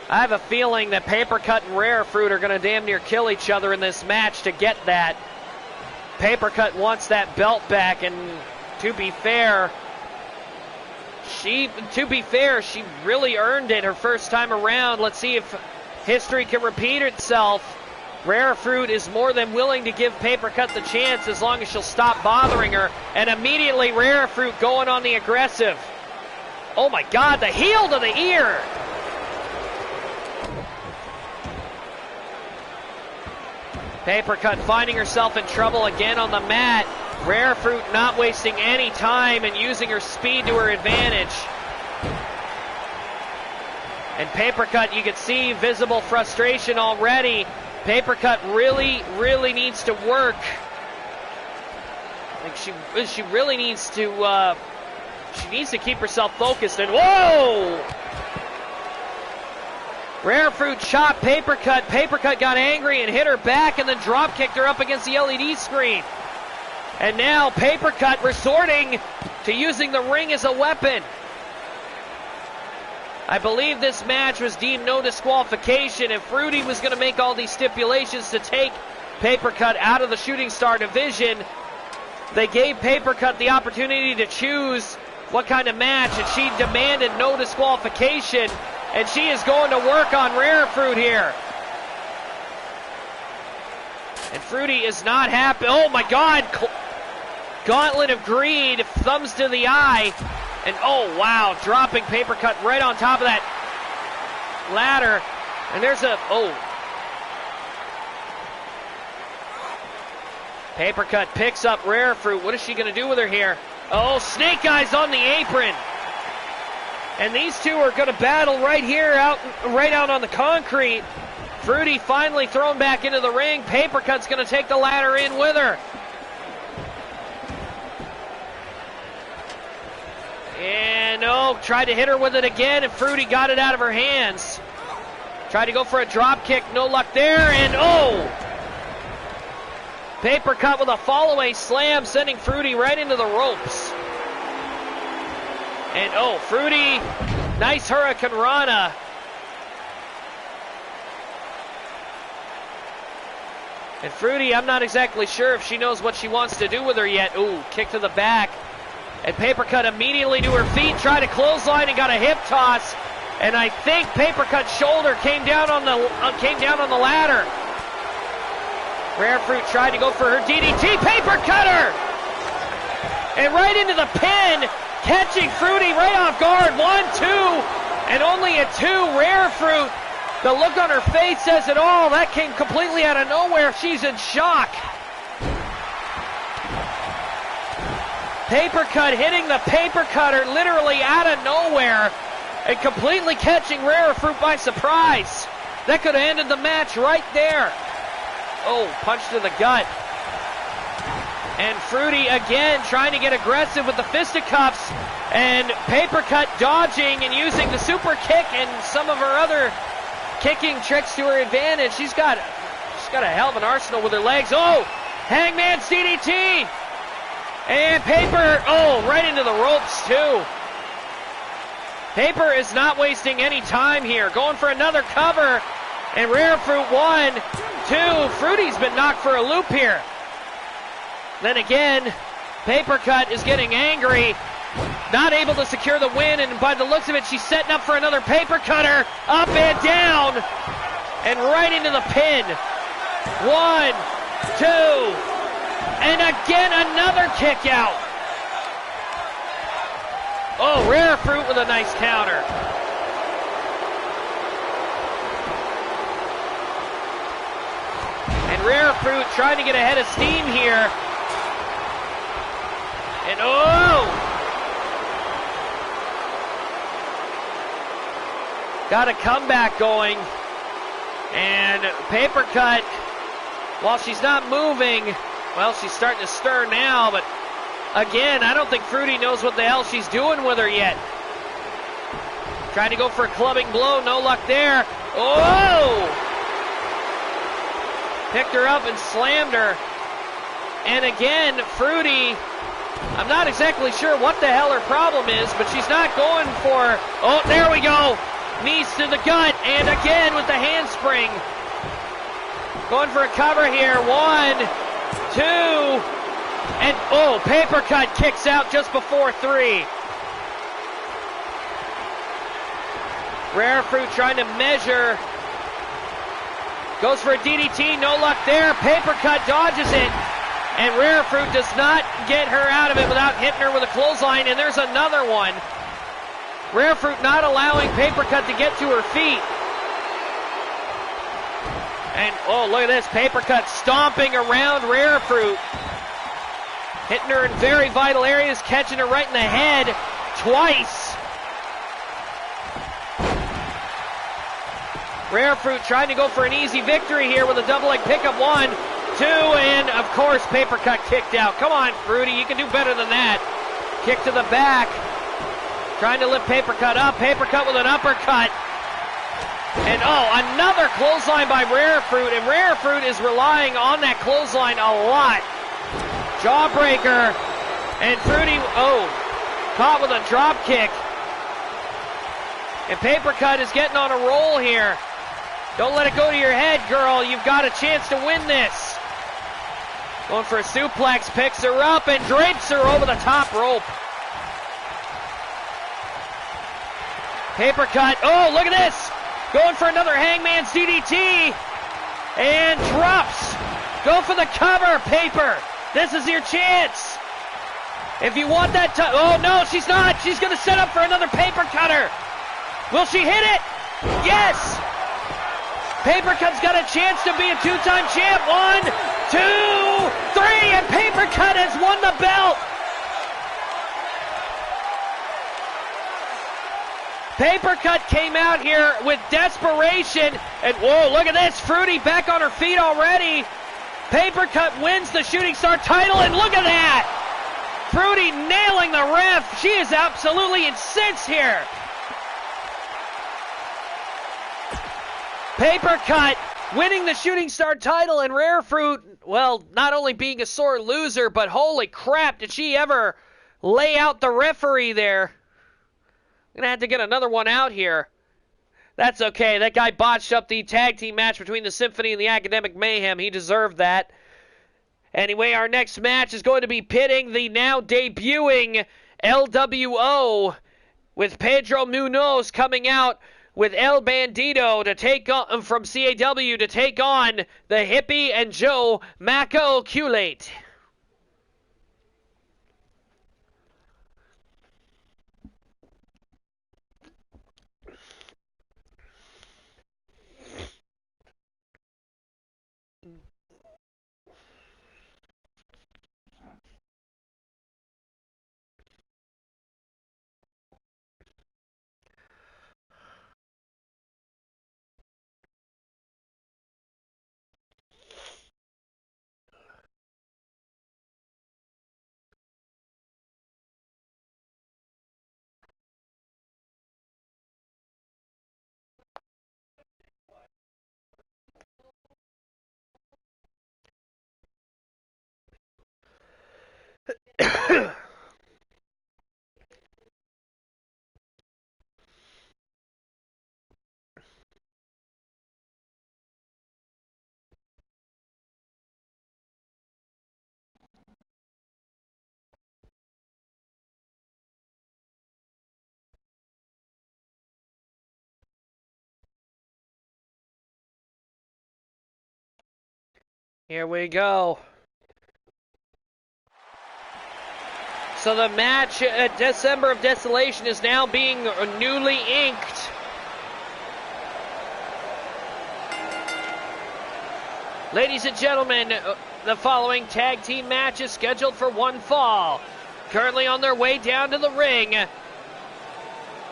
I have a feeling that Paper Cut and Rare Fruit are going to damn near kill each other in this match to get that. Paper Cut wants that belt back, and to be fair, she really earned it her first time around. Let's see if history can repeat itself. Rare Fruit is more than willing to give Paper Cut the chance as long as she'll stop bothering her. And immediately Rare Fruit going on the aggressive. Oh my God, the heel to the ear. Paper Cut finding herself in trouble again on the mat. Rare Fruit not wasting any time and using her speed to her advantage. And Paper Cut, you can see visible frustration already. Paper Cut really needs to work. Like she really needs to keep herself focused. And whoa! Rare Fruit chopped Paper Cut. Paper Cut got angry and hit her back and then drop kicked her up against the LED screen. And now Paper Cut resorting to using the ring as a weapon. I believe this match was deemed no disqualification. If Fruity was going to make all these stipulations to take Paper Cut out of the Shooting Star division, they gave Paper Cut the opportunity to choose what kind of match, and she demanded no disqualification, and she is going to work on Rare Fruit here. And Fruity is not happy. Oh my God! Gauntlet of Greed, thumbs to the eye. And oh wow, dropping Paper Cut right on top of that ladder. And there's Paper Cut picks up Rare Fruit. What is she going to do with her here? Oh, Snake Eyes on the apron. And these two are going to battle right here, right out on the concrete. Fruity finally thrown back into the ring. Paper Cut's going to take the ladder in with her. And tried to hit her with it again, and Fruity got it out of her hands. Tried to go for a drop kick, no luck there, and Paper Cut with a fall-away slam, sending Fruity right into the ropes. And Fruity, nice Hurricane Rana. And Fruity, I'm not exactly sure if she knows what she wants to do with her yet. Ooh, kick to the back. And Paper Cut immediately to her feet, tried to clothesline and got a hip toss. And I think Paper Cut's shoulder came down on the ladder. Rare Fruit tried to go for her DDT. Paper Cutter! And right into the pin, catching Fruity right off guard. 1, 2, and only a 2. Rare Fruit, the look on her face says it all. That came completely out of nowhere. She's in shock. Paper Cut hitting the Paper Cutter literally out of nowhere and completely catching Rare Fruit by surprise. That could have ended the match right there. Oh, punch to the gut. And Fruity again trying to get aggressive with the fisticuffs, and Papercut dodging and using the super kick and some of her other kicking tricks to her advantage. She's got a hell of an arsenal with her legs. Oh, Hangman's DDT! And Paper, oh, right into the ropes too. Paper is not wasting any time here. Going for another cover. And Rare Fruit 1, 2. Fruity's been knocked for a loop here. Then again, Papercut is getting angry. Not able to secure the win. And by the looks of it, she's setting up for another paper cutter. Up and down. And right into the pin. 1, 2. And again, another kick out. Oh, Rare Fruit with a nice counter. And Rare Fruit trying to get ahead of steam here. And oh! Got a comeback going. And Papercut, while she's not moving, well, she's starting to stir now, but again, I don't think Fruity knows what the hell she's doing with her yet. Trying to go for a clubbing blow, no luck there. Oh! Picked her up and slammed her. And again, Fruity, I'm not exactly sure what the hell her problem is, but she's not going for, oh, there we go. Knees to the gut, and again with the handspring. Going for a cover here, 1, 2, and oh, Papercut kicks out just before 3. Rare Fruit trying to measure. Goes for a DDT, no luck there. Papercut dodges it. And Rare Fruit does not get her out of it without hitting her with a clothesline. And there's another one. Rare Fruit not allowing Papercut to get to her feet. And oh, look at this. Papercut stomping around Rare Fruit. Hitting her in very vital areas, catching her right in the head twice. Rare Fruit trying to go for an easy victory here with a double leg pickup. 1, 2, and of course Papercut kicked out. Come on, Fruity, you can do better than that. Kick to the back. Trying to lift Papercut up. Papercut with an uppercut. And oh, another clothesline by Rare Fruit, and Rare Fruit is relying on that clothesline a lot. Jawbreaker, and Fruity, oh, caught with a drop kick. And Papercut is getting on a roll here. Don't let it go to your head, girl. You've got a chance to win this. Going for a suplex, picks her up and drapes her over the top rope. Papercut, oh, look at this. Going for another Hangman's DDT. And drops. Go for the cover, Paper. This is your chance. If you want that to, oh no, she's not. She's going to set up for another paper cutter. Will she hit it? Yes. Papercut's got a chance to be a 2-time champ. 1, 2, 3, and Papercut has won the belt. Papercut came out here with desperation, and whoa, look at this. Fruity back on her feet already. Papercut wins the Shooting Star title, and look at that. Fruity nailing the ref. She is absolutely incensed here. Papercut winning the Shooting Star title, and Rare Fruit, well, not only being a sore loser, but holy crap, did she ever lay out the referee there. I'm going to have to get another one out here. That's okay. That guy botched up the tag team match between the Symphony and the Academic Mayhem. He deserved that. Anyway, our next match is going to be pitting the now debuting LWO with Pedro Munoz coming out with El Bandito to take on, from CAW to take on the Hippie and Joe Macaulate. Here we go. So the match at December of Desolation is now being newly inked. Ladies and gentlemen, the following tag team match is scheduled for one fall. Currently on their way down to the ring,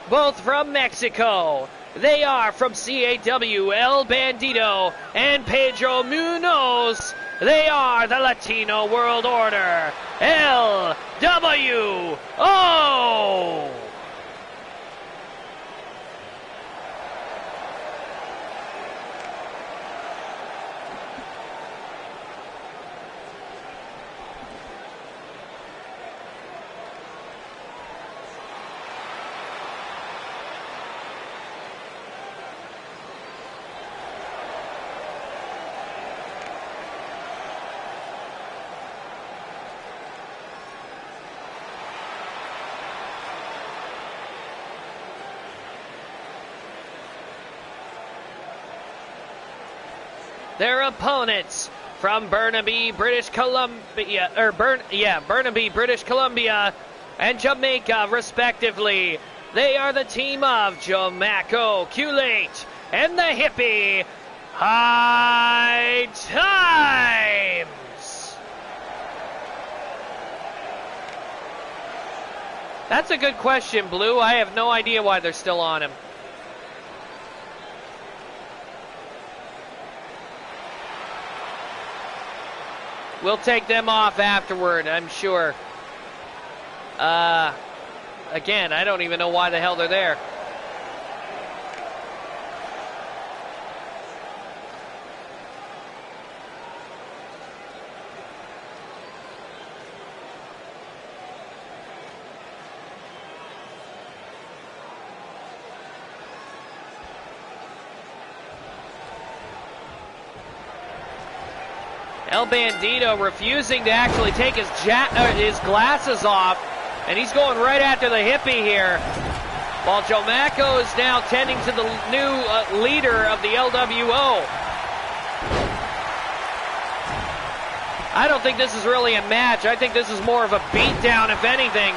both from Mexico. They are from XPWL Bandito and Pedro Munoz. They are the Latino World Order, LWO. Their opponents from Burnaby, British Columbia, Burnaby, British Columbia, and Jamaica, respectively. They are the team of Jamaco, Culate, and the Hippie, High Times. That's a good question, Blue. I have no idea why they're still on him. We'll take them off afterward, I'm sure. Again, I don't even know why the hell they're there. El Bandito refusing to actually take his glasses off, and he's going right after the Hippie here. While Jamaco is now tending to the new leader of the LWO. I don't think this is really a match. I think this is more of a beatdown, if anything.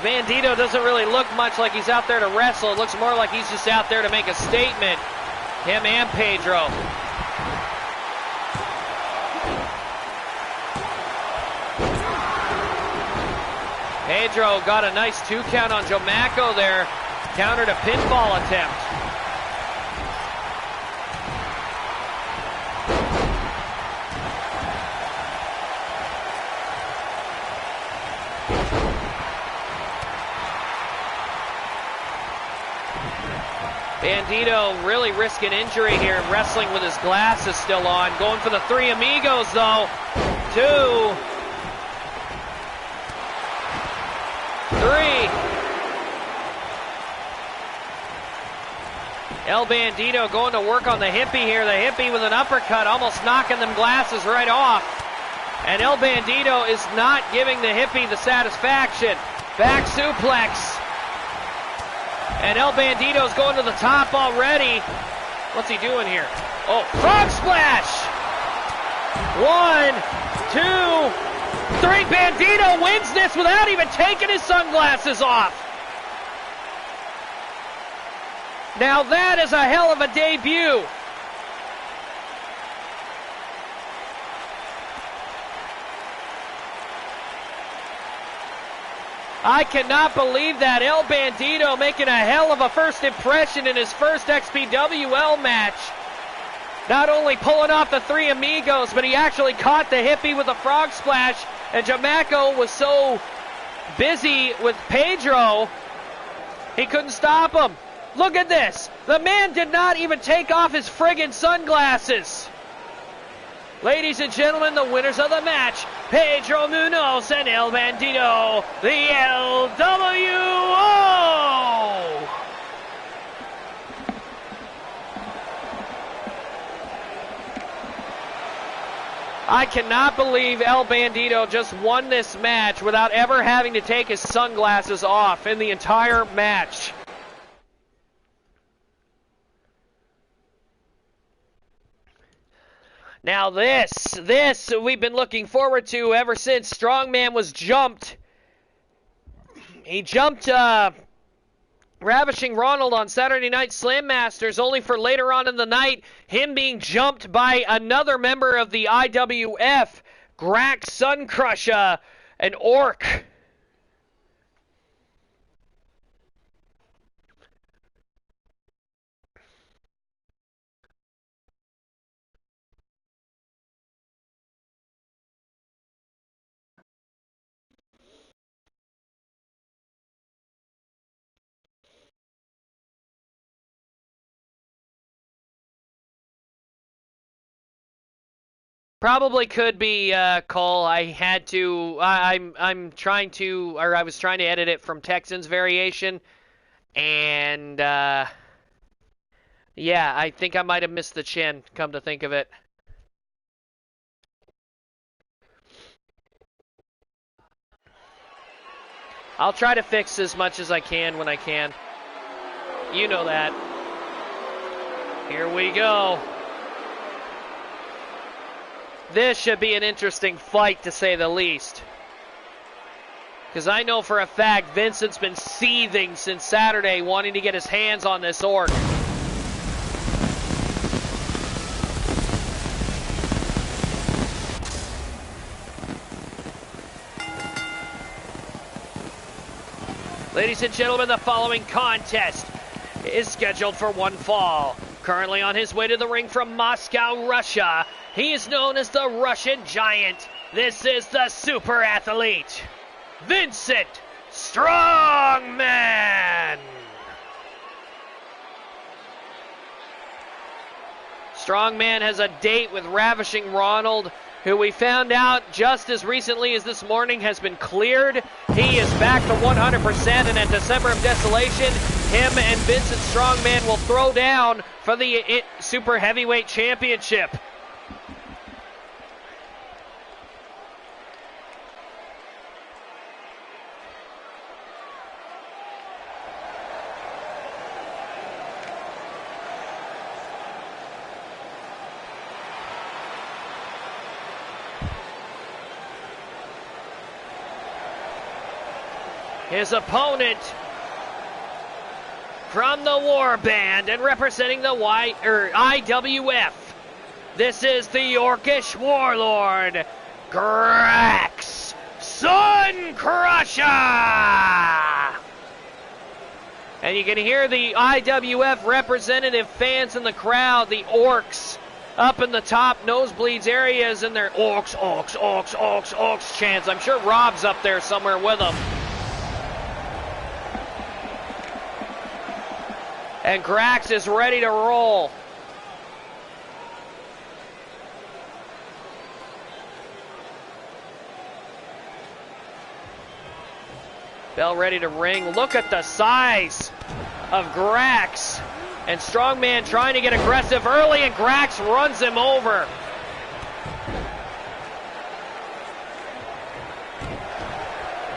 Bandito doesn't really look much like he's out there to wrestle. It looks more like he's just out there to make a statement. Him and Pedro. Pedro got a nice 2 count on Jamaco there. Countered a pinfall attempt. Bandito really risking injury here, wrestling with his glasses still on. Going for the 3 amigos though. 2, 3. El Bandito going to work on the Hippie here. The Hippie with an uppercut, almost knocking them glasses right off. And El Bandito is not giving the Hippie the satisfaction. Back suplex. And El Bandito's going to the top already. What's he doing here? Oh, frog splash! 1, 2, 3. Bandito wins this without even taking his sunglasses off. Now that is a hell of a debut. I cannot believe that. El Bandito making a hell of a first impression in his first XPWL match. Not only pulling off the 3 amigos, but he actually caught the Hippie with a frog splash. And Jamaco was so busy with Pedro, he couldn't stop him. Look at this. The man did not even take off his friggin' sunglasses. Ladies and gentlemen, the winners of the match, Pedro Munoz and El Bandito, the LWO! I cannot believe El Bandito just won this match without ever having to take his sunglasses off in the entire match. Now this we've been looking forward to ever since Strongman was jumped. He jumped Ravishing Ronald on Saturday Night SlamMasters, only for later on in the night, him being jumped by another member of the IWF, Grax Suncrusher, an orc. Probably could be Cole. I'm trying to, or I was trying to edit it from Texans variation, and yeah, I think I might have missed the chin, come to think of it. I'll try to fix as much as I can when I can. You know that. Here we go. This should be an interesting fight, to say the least. Because I know for a fact Vincent's been seething since Saturday, wanting to get his hands on this orc. Ladies and gentlemen, the following contest is scheduled for one fall. Currently on his way to the ring from Moscow, Russia, he is known as the Russian Giant. This is the super athlete, Vincent Strongman. Strongman has a date with Ravishing Ronald, who we found out just as recently as this morning has been cleared. He is back to 100%, and at December of Desolation, him and Vincent Strongman will throw down for the Super Heavyweight Championship. His opponent from the War Band and representing the IWF. This is the Orcish Warlord, Grax Suncrusher. And you can hear the IWF representative fans in the crowd, the orcs, up in the top nosebleeds areas in their orcs, orcs, orcs, orcs, orcs chants. I'm sure Rob's up there somewhere with them. And Grax is ready to roll. Bell ready to ring. Look at the size of Grax. And Strongman trying to get aggressive early, and Grax runs him over.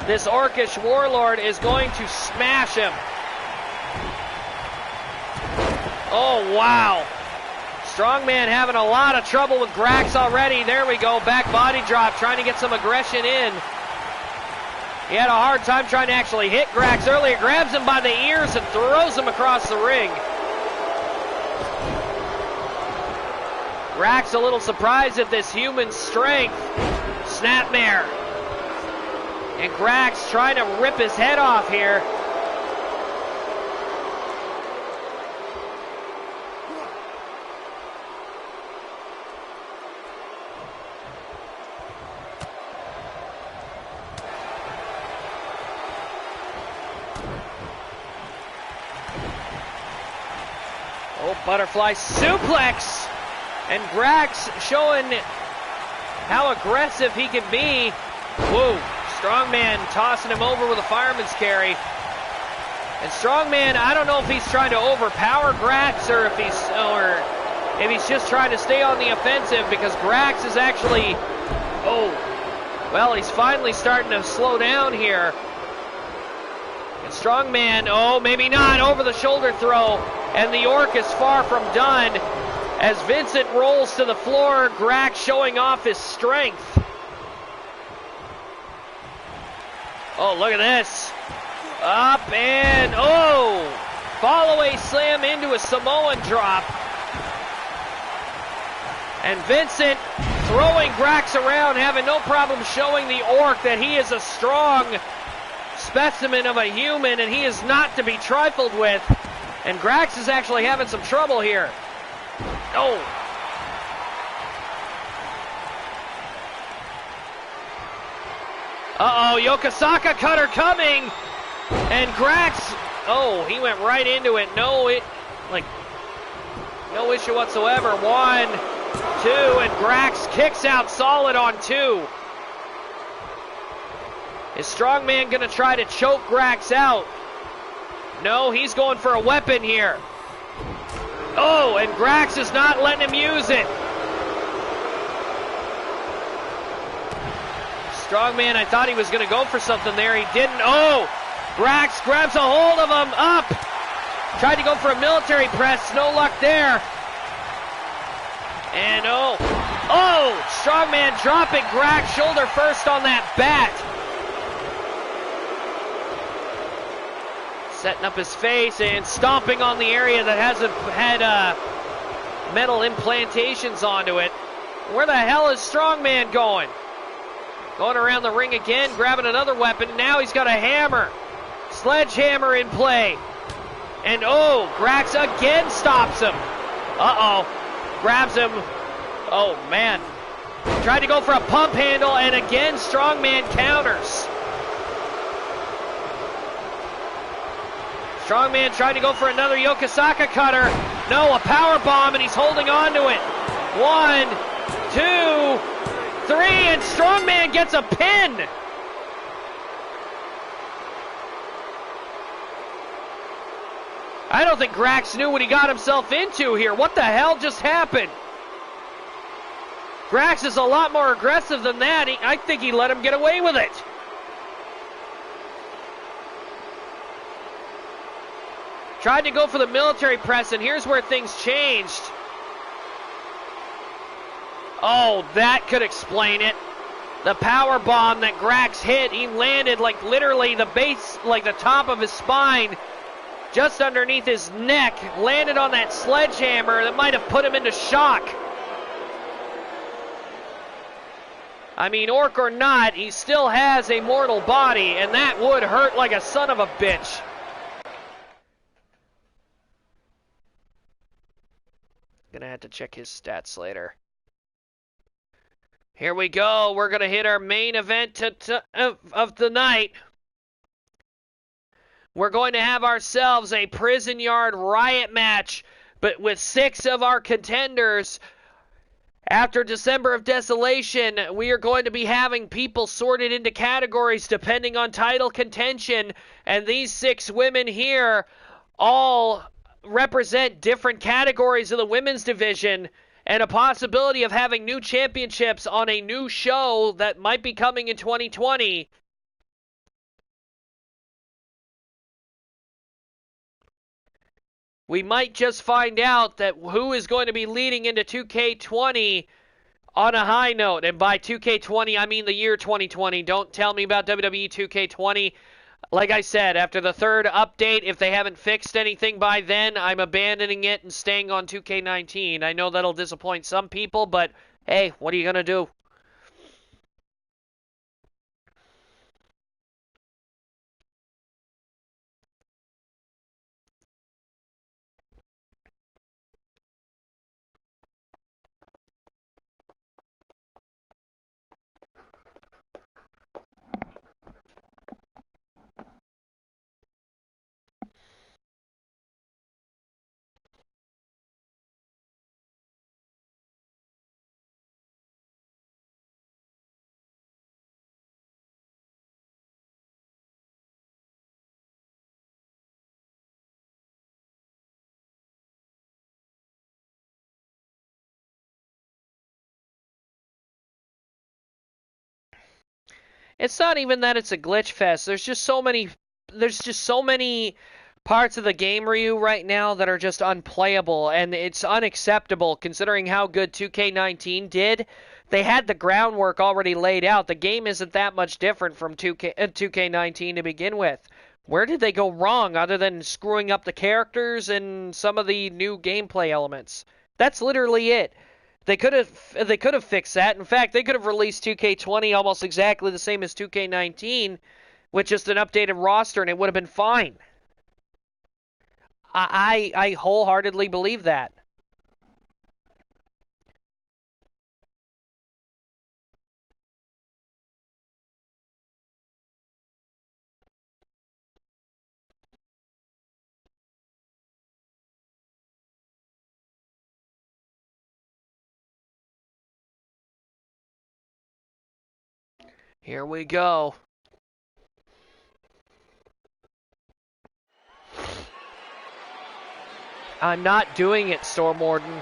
This Orcish Warlord is going to smash him. Oh, wow. Strongman having a lot of trouble with Grax already. There we go. Back body drop, trying to get some aggression in. He had a hard time trying to actually hit Grax earlier. Grabs him by the ears and throws him across the ring. Grax a little surprised at this human strength. Snapmare. And Grax trying to rip his head off here. Butterfly suplex, and Grax showing how aggressive he can be. Whoa, Strongman tossing him over with a fireman's carry. And Strongman, I don't know if he's trying to overpower Grax or if he's just trying to stay on the offensive, because Grax is actually, well, he's finally starting to slow down here. And Strongman, maybe not, over the shoulder throw. And the orc is far from done. As Vincent rolls to the floor, Grax showing off his strength. Oh, look at this. Up and, oh! Fall-away slam into a Samoan drop. And Vincent throwing Grax around, having no problem showing the Orc that he is a strong specimen of a human and he is not to be trifled with. And Grax is actually having some trouble here. Oh. Uh-oh, Yokosuka cutter coming. And Grax, oh, he went right into it. No issue whatsoever. 1, 2, and Grax kicks out solid on 2. Is Strongman going to try to choke Grax out? No, he's going for a weapon here. Oh, and Grax is not letting him use it. Strongman, I thought he was going to go for something there. He didn't. Oh, Grax grabs a hold of him. Up. Tried to go for a military press. No luck there. And oh, Strongman dropping Grax shoulder first on that bat. Setting up his face and stomping on the area that hasn't had metal implantations onto it. Where the hell is Strongman going? Going around the ring again, grabbing another weapon. Now he's got a hammer. Sledgehammer in play. And oh, Grax again stops him. Uh-oh. Grabs him. Oh, man. Tried to go for a pump handle, and again, Strongman counters. Strongman tried to go for another Yokosuka cutter. No, a power bomb, and he's holding on to it. 1, 2, 3, and Strongman gets a pin. I don't think Grax knew what he got himself into here. What the hell just happened? Grax is a lot more aggressive than that. I think he let him get away with it. Tried to go for the military press, and here's where things changed. Oh, that could explain it. The power bomb that Grax hit, he landed like literally the base, like the top of his spine, just underneath his neck, landed on that sledgehammer that might have put him into shock. I mean, Orc or not, he still has a mortal body, and that would hurt like a son of a bitch. Gonna have to check his stats later. Here we go. We're gonna hit our main event of the night. We're going to have ourselves a prison yard riot match, but with 6 of our contenders. After December of Desolation, we are going to be having people sorted into categories depending on title contention, and these 6 women here all represent different categories of the women's division, and a possibility of having new championships on a new show that might be coming in 2020. We might just find out that who is going to be leading into 2K20 on a high note. And by 2K20, I mean the year 2020. Don't tell me about WWE 2K20. Like I said, after the 3rd update, if they haven't fixed anything by then, I'm abandoning it and staying on 2K19. I know that'll disappoint some people, but hey, what are you going to do? It's not even that it's a glitch fest. There's just so many parts of the game, Ryu, right now that are just unplayable, and it's unacceptable considering how good 2K19 did. They had the groundwork already laid out. The game isn't that much different from 2K19 to begin with. Where did they go wrong other than screwing up the characters and some of the new gameplay elements? That's literally it. They could have fixed that. In fact, they could have released 2K20 almost exactly the same as 2K19 with just an updated roster, and it would have been fine. I wholeheartedly believe that. Here we go. I'm not doing it, Stormwarden.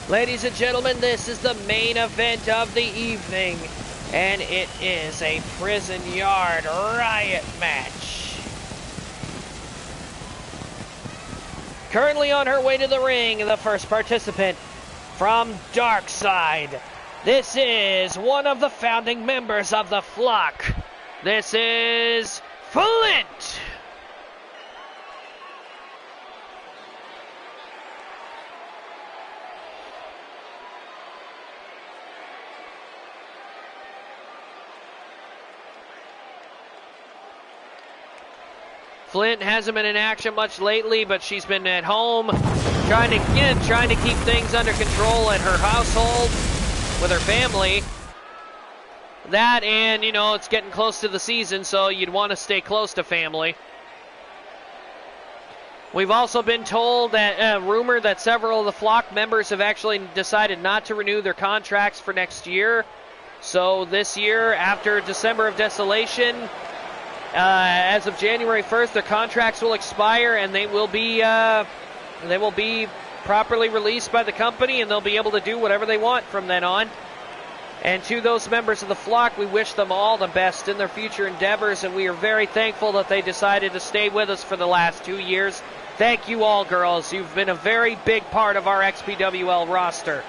Ladies and gentlemen, this is the main event of the evening, and it is a prison yard riot match. Currently on her way to the ring, the first participant from Darkside. This is one of the founding members of the Flock. This is Flint. Flint hasn't been in action much lately, but she's been at home trying to keep things under control at her household with her family. That and, you know, it's getting close to the season, so you'd want to stay close to family. We've also been told that rumor that several of the Flock members have actually decided not to renew their contracts for next year. So this year, after December of Desolation, as of January 1st, their contracts will expire, and they will be properly released by the company, and they'll be able to do whatever they want from then on. And to those members of the Flock, we wish them all the best in their future endeavors, and we are very thankful that they decided to stay with us for the last 2 years. Thank you all, girls. You've been a very big part of our XPWL roster.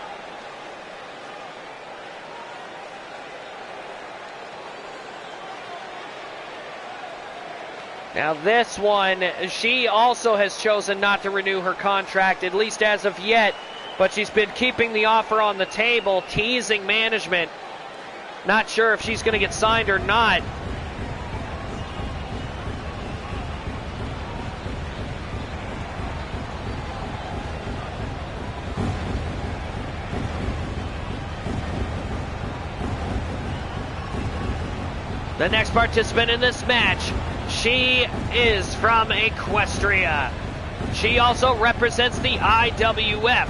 Now this one, she also has chosen not to renew her contract, at least as of yet, but she's been keeping the offer on the table, teasing management. Not sure if she's going to get signed or not. The next participant in this match, she is from Equestria. She also represents the IWF.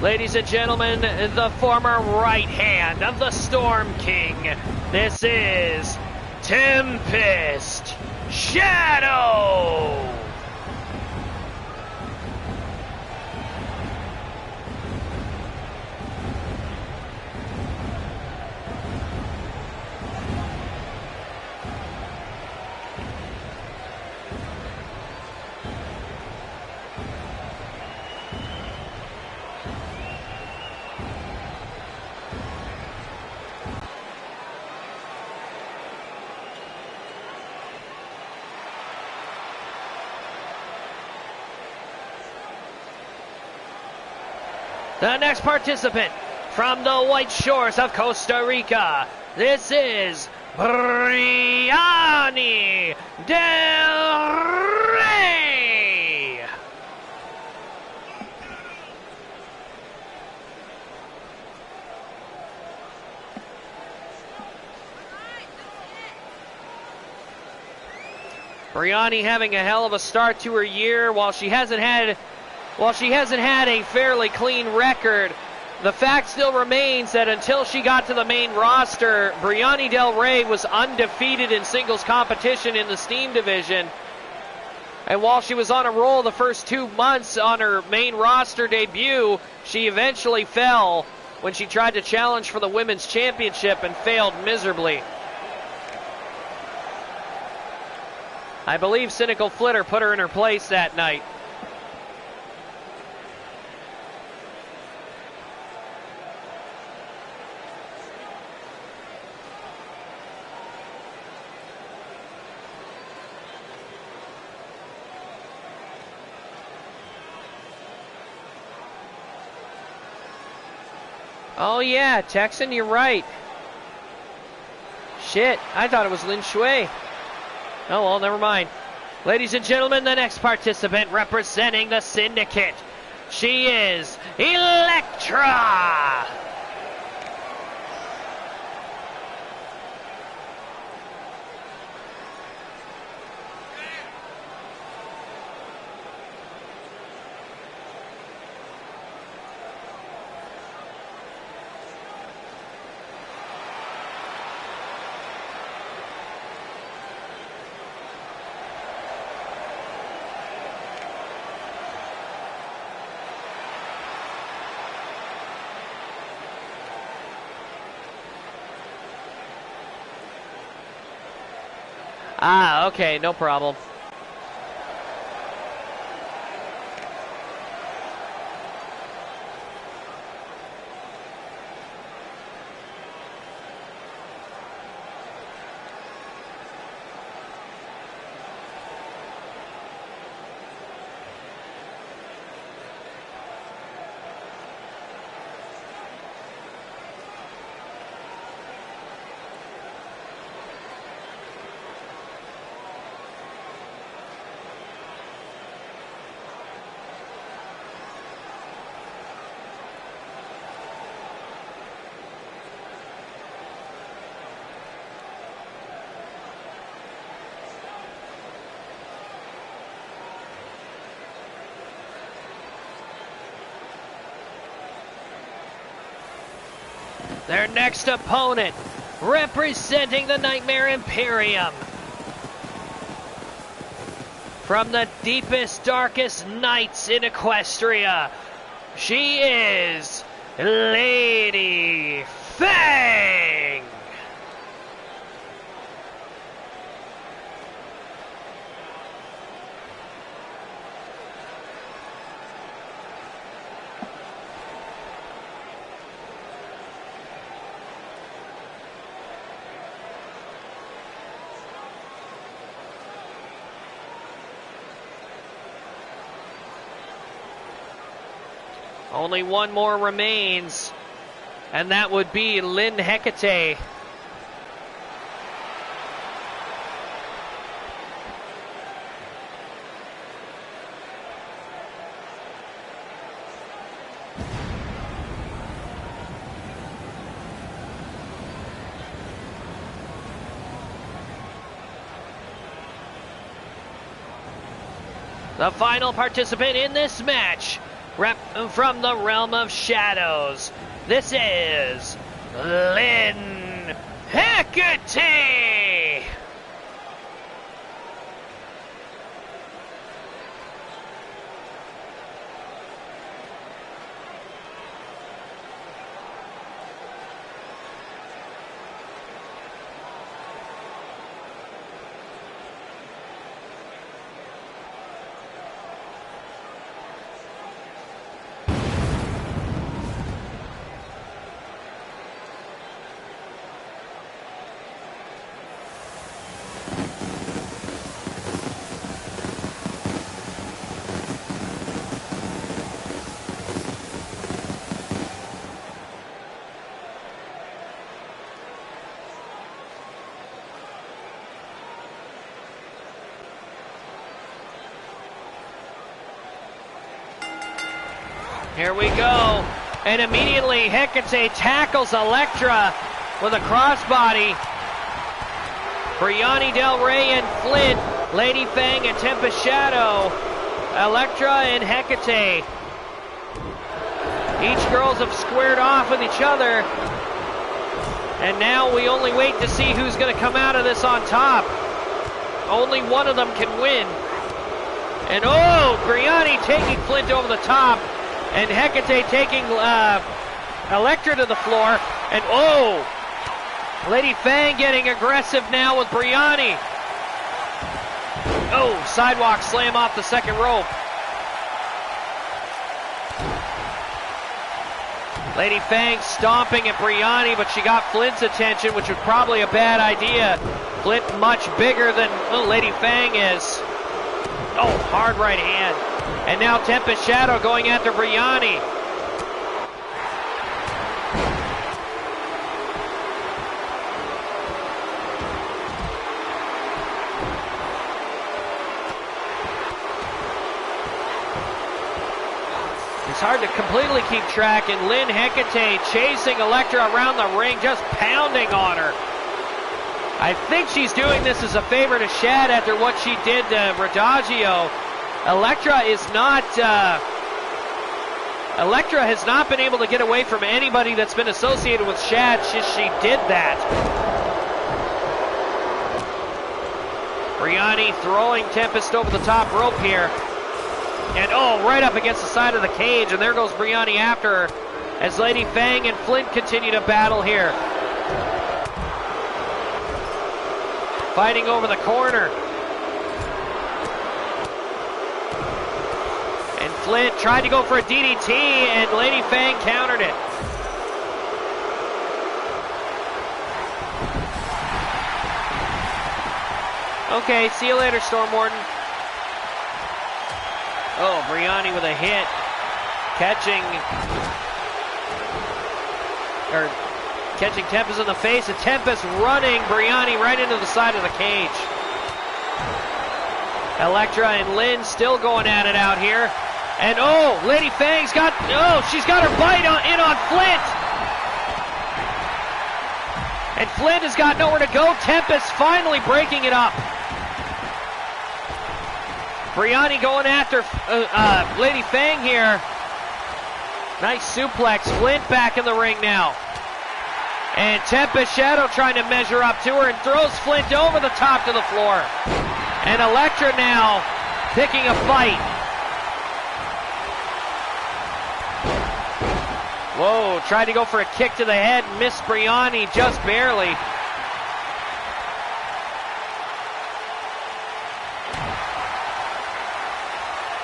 Ladies and gentlemen, the former right hand of the Storm King. This is Tempest Shadow. The next participant from the white shores of Costa Rica. This is Brianni Del Rey. Brianni having a hell of a start to her year. While she hasn't had a fairly clean record, the fact still remains that until she got to the main roster, Brianni Del Rey was undefeated in singles competition in the Steam division. And while she was on a roll the first 2 months on her main roster debut, she eventually fell when she tried to challenge for the women's championship and failed miserably. I believe Cynical Flitter put her in her place that night. Oh yeah, Texan, you're right. Shit, I thought it was Lin Shui. Oh well, never mind. Ladies and gentlemen, the next participant representing the Syndicate. She is Elektra! Ah, okay, no problem. Their next opponent, representing the Nightmare Imperium. From the deepest, darkest nights in Equestria, she is Lady Fang! Only one more remains, and that would be Lynn Hecate. The final participant in this match, from the realm of shadows, this is Lynn Hecate! Here we go. And immediately Hecate tackles Elektra with a crossbody. Brianni Del Rey and Flint Lady Fang and Tempest Shadow, Elektra and Hecate. Each girls have squared off with each other. And now we only wait to see who's going to come out of this on top. Only one of them can win. And oh, Brianni taking Flint over the top. And Hecate taking Elektra to the floor. And oh, Lady Fang getting aggressive now with Brianni. Oh, sidewalk slam off the second rope. Lady Fang stomping at Brianni, but she got Flint's attention, which was probably a bad idea. Flint much bigger than Lady Fang is. Oh, hard right hand. And now Tempest Shadow going after Brianni. It's hard to completely keep track, and Lynn Hecate chasing Elektra around the ring, just pounding on her. I think she's doing this as a favor to Shad after what she did to Radagio. Elektra has not been able to get away from anybody that's been associated with Shad since she did that. Brianni throwing Tempest over the top rope here. And oh, right up against the side of the cage, and there goes Brianni after her as Lady Fang and Flint continue to battle here. Fighting over the corner. And Flint tried to go for a DDT, and Lady Fang countered it. Okay, see you later, Storm Warden. Oh, Brianni with a hit. Catching Tempest in the face, and Tempest running Brianni right into the side of the cage. Elektra and Lynn still going at it out here. And oh, Lady Fang's got, she's got her bite in on Flint. And Flint has got nowhere to go. Tempest finally breaking it up. Brianni going after Lady Fang here. Nice suplex. Flint back in the ring now. And Tempest Shadow trying to measure up to her and throws Flint over the top to the floor. And Elektra now picking a fight. Whoa, tried to go for a kick to the head, missed Brianni just barely.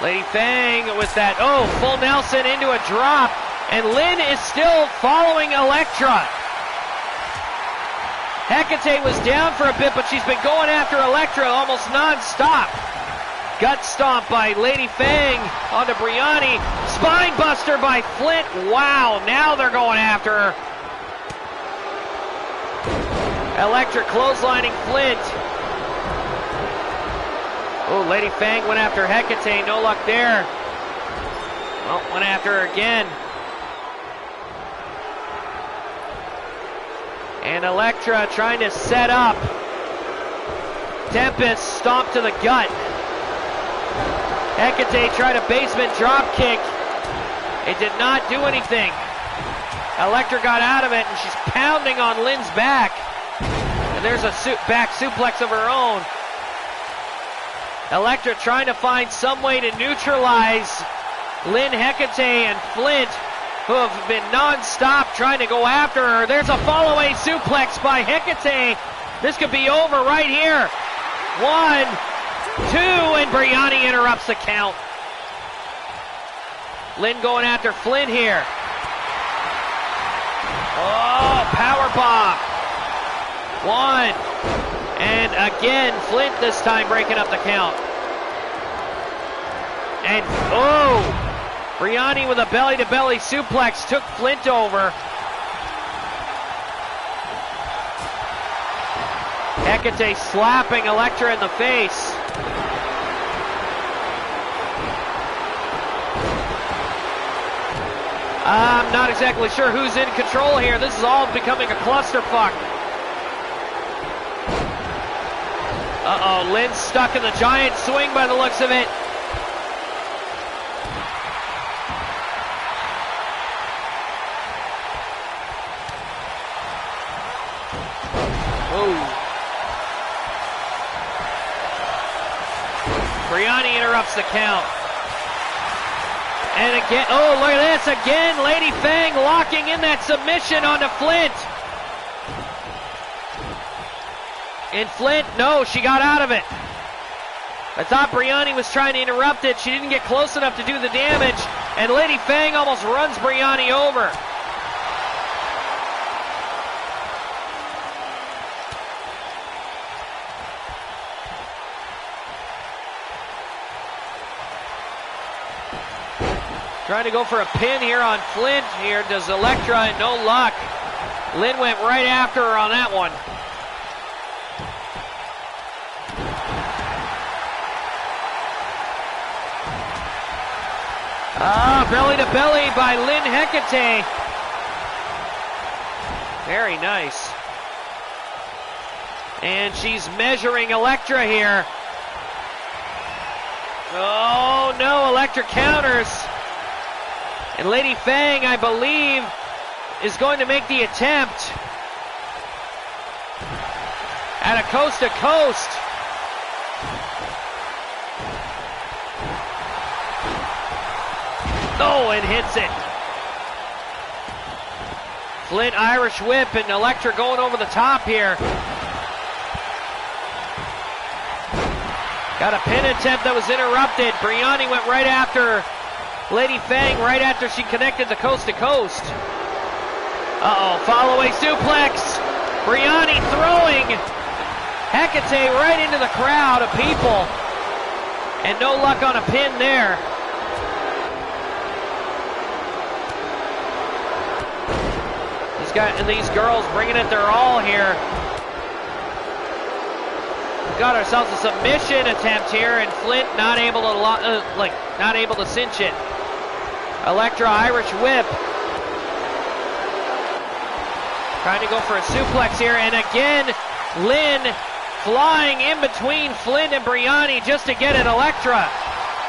Lady Fang with that, full Nelson into a drop. And Lynn is still following Elektra. Hecate was down for a bit, but she's been going after Elektra almost non-stop. Gut stomp by Lady Fang onto Brianni. Spine buster by Flint. Wow, now they're going after her. Elektra clotheslining Flint. Oh, Lady Fang went after Hecate, no luck there. Well, went after her again. And Elektra trying to set up. Tempest stomp to the gut. Hecate tried a basement drop kick. It did not do anything. Elektra got out of it, and she's pounding on Lynn's back. And there's a back suplex of her own. Elektra trying to find some way to neutralize Lynn Hecate and Flint, who have been non-stop trying to go after her. There's a follow-away suplex by Hecate. This could be over right here. 1, 2, and Brianni interrupts the count. Lynn going after Flint here. Oh, powerbomb. 1. And again, Flint this time breaking up the count. And Brianni with a belly-to-belly suplex took Flint over. Hecate slapping Elektra in the face. I'm not exactly sure who's in control here. This is all becoming a clusterfuck. Uh-oh, Lynn's stuck in the giant swing by the looks of it. Oh. Brianni interrupts the count. And again, oh, look at this. Again, Lady Fang locking in that submission onto Flint. And Flint, no, she got out of it. I thought Brianni was trying to interrupt it. She didn't get close enough to do the damage. And Lady Fang almost runs Brianni over. Trying to go for a pin here on Flint here. Does Elektra, and no luck. Lynn went right after her on that one. Ah, belly to belly by Lynn Hecate. Very nice. And she's measuring Elektra here. Oh no, Elektra counters. And Lady Fang, I believe, is going to make the attempt at a coast to coast. Oh, and hits it. Flint Irish whip and Elektra going over the top here. Got a pin attempt that was interrupted. Brianni went right after Lady Fang right after she connected the coast to coast. Uh-oh, follow-away suplex. Brianni throwing Hecate right into the crowd of people. And no luck on a pin there. These girls bringing it their all here. We've got ourselves a submission attempt here, and Flint not able to cinch it. Elektra Irish whip. Trying to go for a suplex here, and again, Lynn flying in between Flint and Brianni just to get at Elektra.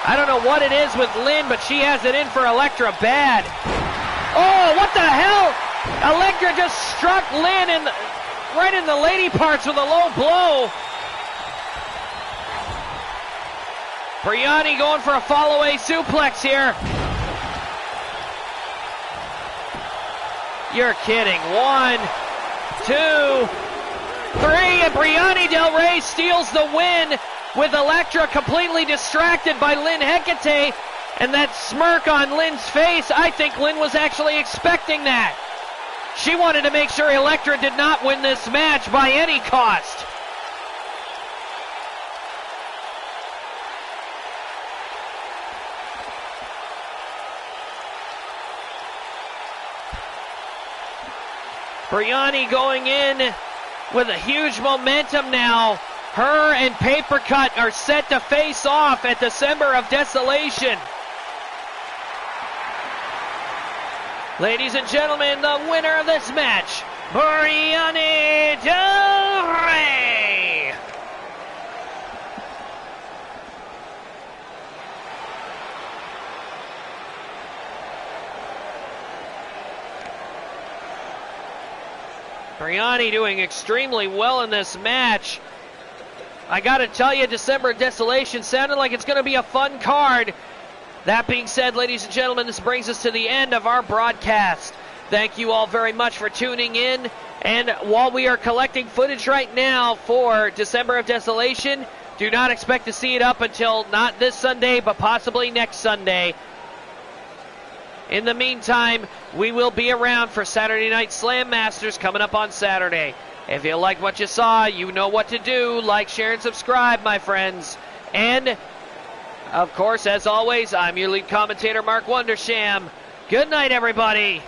I don't know what it is with Lynn, but she has it in for Elektra bad. Oh, what the hell? Elektra just struck Lynn right in the lady parts with a low blow. Brianni going for a follow-away suplex here. You're kidding. 1, 2, 3, and Brianni Del Rey steals the win with Elektra completely distracted by Lynn Hecate, and that smirk on Lynn's face, I think Lynn was actually expecting that. She wanted to make sure Elektra did not win this match by any cost. Brianni going in with a huge momentum now. Her and Paper Cut are set to face off at December of Desolation. Ladies and gentlemen, the winner of this match, Brianni Del Rey. Brianni doing extremely well in this match. I gotta tell you, December Desolation sounded like it's gonna be a fun card. That being said, ladies and gentlemen, this brings us to the end of our broadcast. Thank you all very much for tuning in. And while we are collecting footage right now for December of Desolation, do not expect to see it up until not this Sunday, but possibly next Sunday. In the meantime, we will be around for Saturday Night SlamMasters coming up on Saturday. If you like what you saw, you know what to do. Like, share, and subscribe, my friends. And of course, as always, I'm your lead commentator, Mark Wondersham. Good night, everybody.